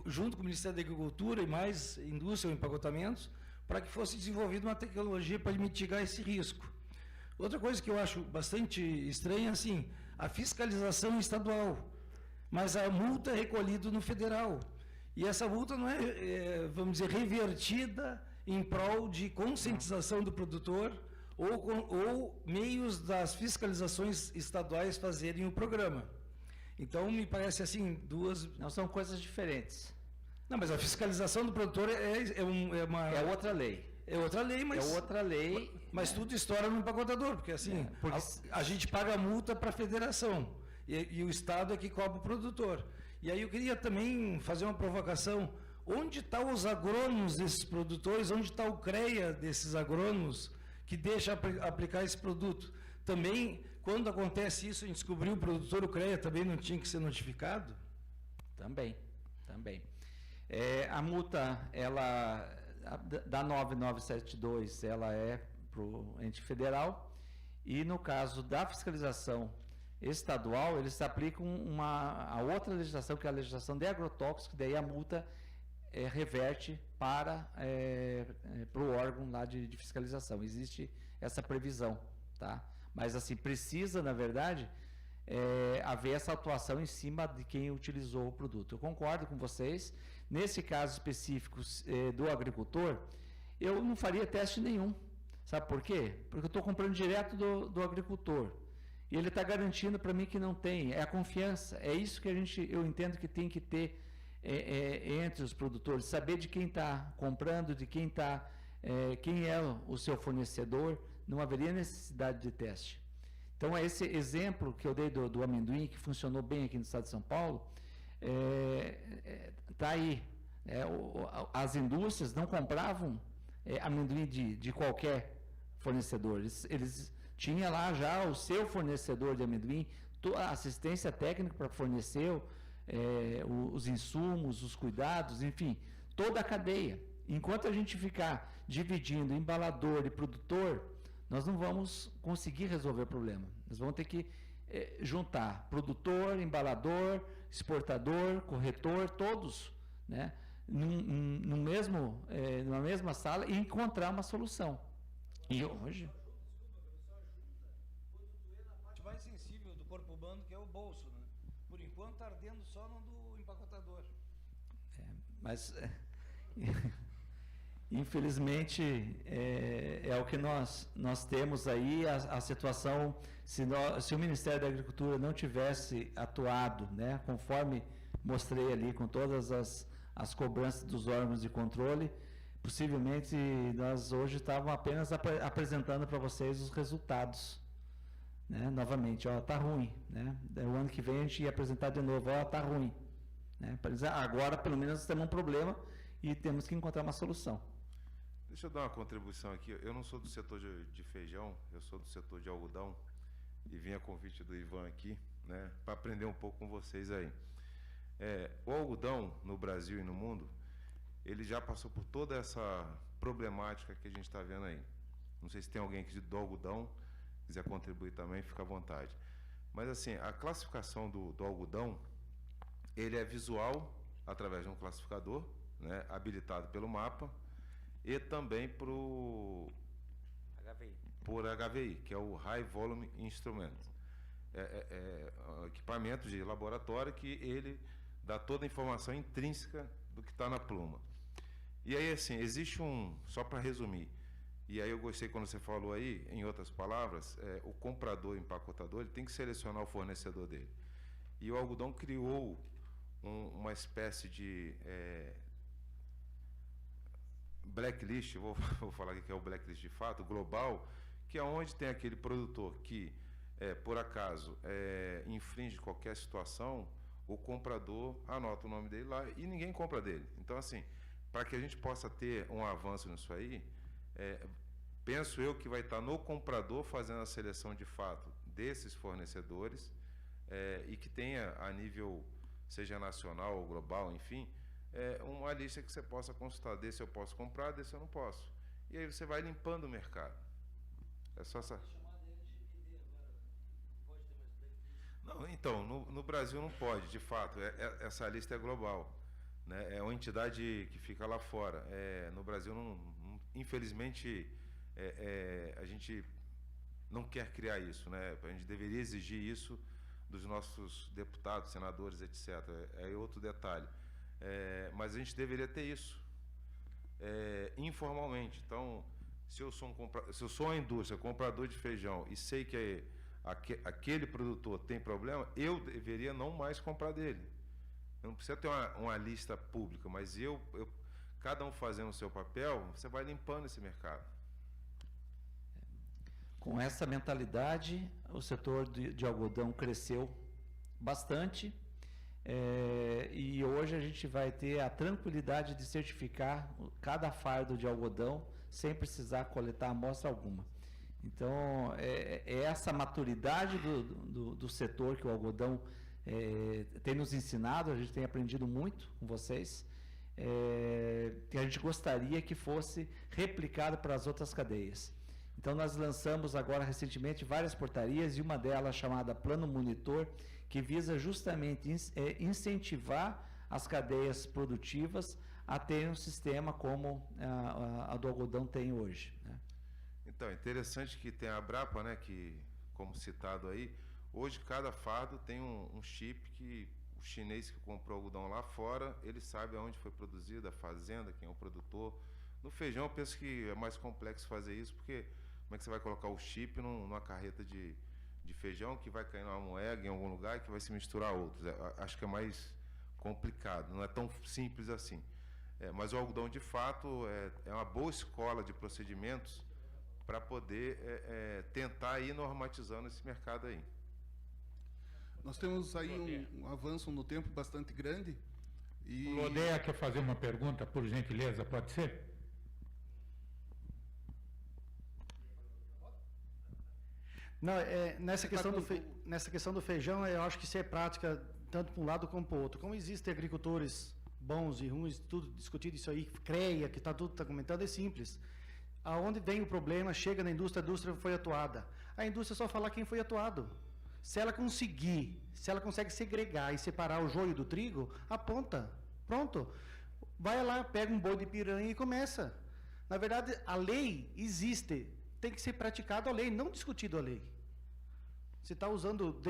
junto com o Ministério da Agricultura e mais indústria ou empacotamentos, para que fosse desenvolvida uma tecnologia para mitigar esse risco. Outra coisa que eu acho bastante estranha, assim, a fiscalização estadual, mas a multa é recolhida no federal. E essa multa não vamos dizer, revertida em prol de conscientização do produtor ou meios das fiscalizações estaduais fazerem o programa. Então, me parece assim, Não são coisas diferentes. Não, mas a fiscalização do produtor uma... É outra lei. É outra lei, mas... É outra lei. Mas tudo estoura no empacotador, porque assim, a gente paga a multa para a federação e o Estado é que cobra o produtor. E aí eu queria também fazer uma provocação. Onde estão os agrônomos desses produtores? Onde está o CREA desses agrônomos que deixa aplicar esse produto? Também, quando acontece isso, a gente descobriu o produtor, o CREA também não tinha que ser notificado? Também. A multa, da 9972, ela é para o ente federal, e no caso da fiscalização estadual, eles aplicam a outra legislação, que é a legislação de agrotóxicos, que daí a multa reverte para o órgão lá de fiscalização. Existe essa previsão tá? Mas assim, precisa, na verdade, haver essa atuação em cima de quem utilizou o produto. Eu concordo com vocês. Nesse caso específico do agricultor, eu não faria teste nenhum. Sabe por quê? Porque eu estou comprando direto do agricultor. E ele está garantindo para mim que não tem. É a confiança. É isso que eu entendo que tem que ter entre os produtores. Saber de quem está comprando, de quem é o seu fornecedor. Não haveria necessidade de teste. Então, esse exemplo que eu dei do amendoim, que funcionou bem aqui no estado de São Paulo, está aí. As indústrias não compravam amendoim de qualquer fornecedor. Eles tinham lá já o seu fornecedor de amendoim, a assistência técnica para fornecer os insumos, os cuidados, enfim, toda a cadeia. Enquanto a gente ficar dividindo embalador e produtor, nós não vamos conseguir resolver o problema. Nós vamos ter que juntar produtor, embalador, exportador, corretor, todos, né, numa mesma sala e encontrar uma solução. E hoje... na parte mais sensível do corpo humano, que é o bolso, né? Por enquanto está ardendo só no do empacotador. Mas... infelizmente, é o que nós temos aí, a situação, se o Ministério da Agricultura não tivesse atuado, né, conforme mostrei ali, com todas as cobranças dos órgãos de controle, possivelmente nós hoje estávamos apenas apresentando para vocês os resultados, né, novamente, está ruim, né, o ano que vem a gente ia apresentar de novo, está ruim, né, agora pelo menos temos um problema e temos que encontrar uma solução. Deixa eu dar uma contribuição aqui. Eu não sou do setor de feijão, eu sou do setor de algodão e vim a convite do Ivan aqui, né, para aprender um pouco com vocês aí. O algodão no Brasil e no mundo, ele já passou por toda essa problemática que a gente está vendo aí. Não sei se tem alguém aqui do algodão, quiser contribuir também, fica à vontade. Mas assim, a classificação do algodão, ele é visual através de um classificador, né, habilitado pelo MAPA, e também por HVI, que é o High Volume Instrument. Um equipamento de laboratório que ele dá toda a informação intrínseca do que está na pluma. E aí, assim, existe só para resumir, e aí eu gostei quando você falou aí, em outras palavras, o comprador e empacotador, ele tem que selecionar o fornecedor dele. E o algodão criou uma espécie de blacklist, vou falar aqui que é o blacklist de fato, global, que é onde tem aquele produtor que, por acaso, infringe qualquer situação, o comprador anota o nome dele lá e ninguém compra dele. Então, assim, para que a gente possa ter um avanço nisso aí, penso eu que vai estar no comprador fazendo a seleção de fato desses fornecedores e que tenha a nível, seja nacional ou global, enfim, uma lista que você possa consultar, desse eu posso comprar, desse eu não posso. E aí você vai limpando o mercado. É só essa... Não, então, no Brasil não pode, de fato, essa lista é global, né? É uma entidade que fica lá fora. No Brasil, infelizmente, a gente não quer criar isso, né? A gente deveria exigir isso dos nossos deputados, senadores, etc. É outro detalhe. Mas a gente deveria ter isso informalmente. Então, se eu sou uma indústria, comprador de feijão, e sei que aquele produtor tem problema, eu deveria não mais comprar dele. Eu não precisa ter uma lista pública, mas cada um fazendo o seu papel, você vai limpando esse mercado. Com essa mentalidade, o setor de algodão cresceu bastante. E hoje a gente vai ter a tranquilidade de certificar cada fardo de algodão sem precisar coletar amostra alguma. Então, essa maturidade do setor que o algodão tem nos ensinado, a gente tem aprendido muito com vocês, que a gente gostaria que fosse replicado para as outras cadeias. Então, nós lançamos agora recentemente várias portarias, e uma delas chamada Plano Monitor, que visa justamente incentivar as cadeias produtivas a ter um sistema como a do algodão tem hoje, né? Então, é interessante que tem a Abrapa, né, que, como citado aí, hoje cada fardo tem um chip que o chinês que comprou algodão lá fora, ele sabe aonde foi produzido, a fazenda, quem é o produtor. No feijão, eu penso que é mais complexo fazer isso, porque como é que você vai colocar o chip numa carreta de feijão que vai cair numa moega em algum lugar e que vai se misturar a outros? Acho que é mais complicado, não é tão simples assim. Mas o algodão, de fato, é uma boa escola de procedimentos para poder tentar ir normatizando esse mercado aí. Nós temos aí um avanço no tempo bastante grande. E... O Lodeia quer fazer uma pergunta, por gentileza, pode ser? Não, nessa questão do feijão, eu acho que isso é prática tanto para um lado como para o outro. Como existem agricultores bons e ruins, tudo discutido isso aí, CREA, que tudo está comentando, é simples. Aonde vem o problema, chega na indústria, a indústria foi atuada. A indústria só fala quem foi atuado. Se ela consegue segregar e separar o joio do trigo, aponta. Pronto. Vai lá, pega um boi de piranha e começa. Na verdade, a lei existe. Tem que ser praticado a lei, não discutido a lei. Se está usando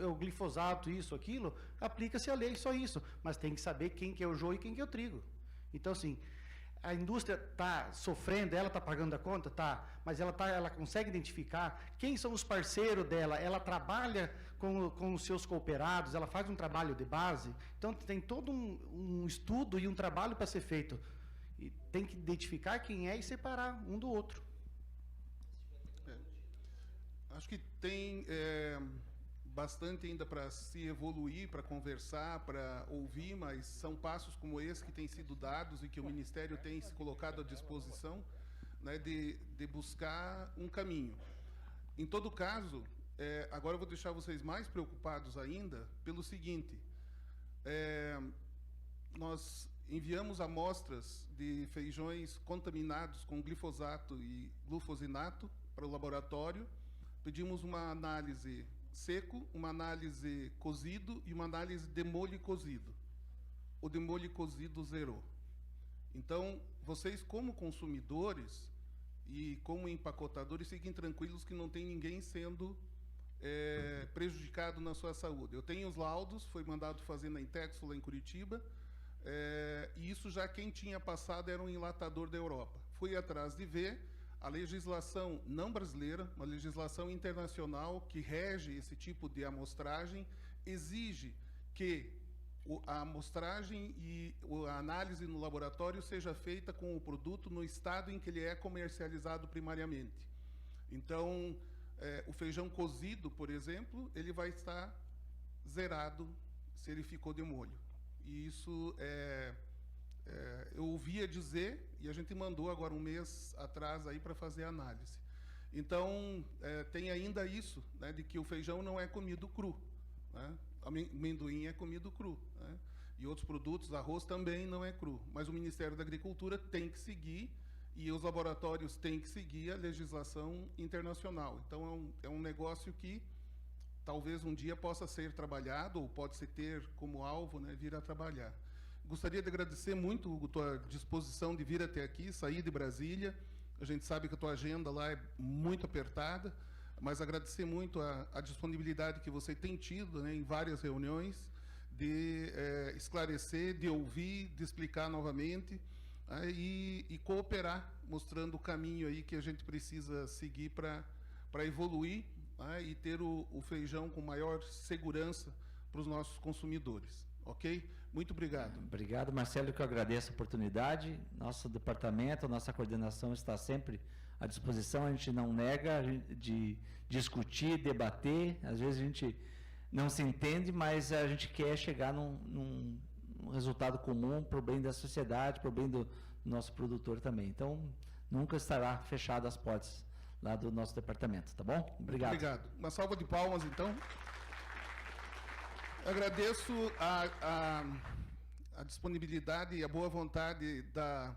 o glifosato, isso, aquilo, aplica-se a lei, só isso. Mas tem que saber quem que é o joio e quem que é o trigo. Então, assim, a indústria está sofrendo, ela está pagando a conta? Tá. Mas ela consegue identificar quem são os parceiros dela, ela trabalha com os seus cooperados, ela faz um trabalho de base. Então, tem todo um estudo e um trabalho para ser feito. E tem que identificar quem é e separar um do outro. Acho que tem bastante ainda para se evoluir, para conversar, para ouvir, mas são passos como esse que têm sido dados e que o Ministério tem se colocado à disposição, né, de buscar um caminho. Em todo caso, agora eu vou deixar vocês mais preocupados ainda pelo seguinte: nós enviamos amostras de feijões contaminados com glifosato e glufosinato para o laboratório. Pedimos uma análise seco, uma análise cozido e uma análise de molho cozido. O de molho cozido zerou. Então, vocês como consumidores e como empacotadores, fiquem tranquilos que não tem ninguém sendo prejudicado na sua saúde. Eu tenho os laudos, foi mandado fazer na Intexo, lá em Curitiba, e isso já quem tinha passado era um enlatador da Europa. Fui atrás de ver. A legislação não brasileira, uma legislação internacional que rege esse tipo de amostragem, exige que a amostragem e a análise no laboratório seja feita com o produto no estado em que ele é comercializado primariamente. Então, o feijão cozido, por exemplo, ele vai estar zerado se ele ficou de molho. E isso eu ouvia dizer, e a gente mandou agora um mês atrás aí para fazer a análise. Então, tem ainda isso, né, de que o feijão não é comido cru, né? Amendoim é comido cru, né? E outros produtos, arroz também não é cru. Mas o Ministério da Agricultura tem que seguir, e os laboratórios têm que seguir a legislação internacional. Então, é um negócio que talvez um dia possa ser trabalhado, ou pode-se ter como alvo, né, vir a trabalhar. Gostaria de agradecer muito, Hugo, a tua disposição de vir até aqui, sair de Brasília. A gente sabe que a tua agenda lá é muito apertada, mas agradecer muito a disponibilidade que você tem tido, né, em várias reuniões, de esclarecer, de ouvir, de explicar novamente, e cooperar, mostrando o caminho aí que a gente precisa seguir para evoluir, e ter o feijão com maior segurança para os nossos consumidores. Ok? Muito obrigado. Obrigado, Marcelo, que eu agradeço a oportunidade. Nosso departamento, nossa coordenação está sempre à disposição, a gente não nega de discutir, debater. Às vezes a gente não se entende, mas a gente quer chegar num resultado comum para o bem da sociedade, para o bem do nosso produtor também. Então, nunca estará fechado as portas lá do nosso departamento, tá bom? Obrigado. Muito obrigado. Uma salva de palmas, então. Eu agradeço a disponibilidade e a boa vontade da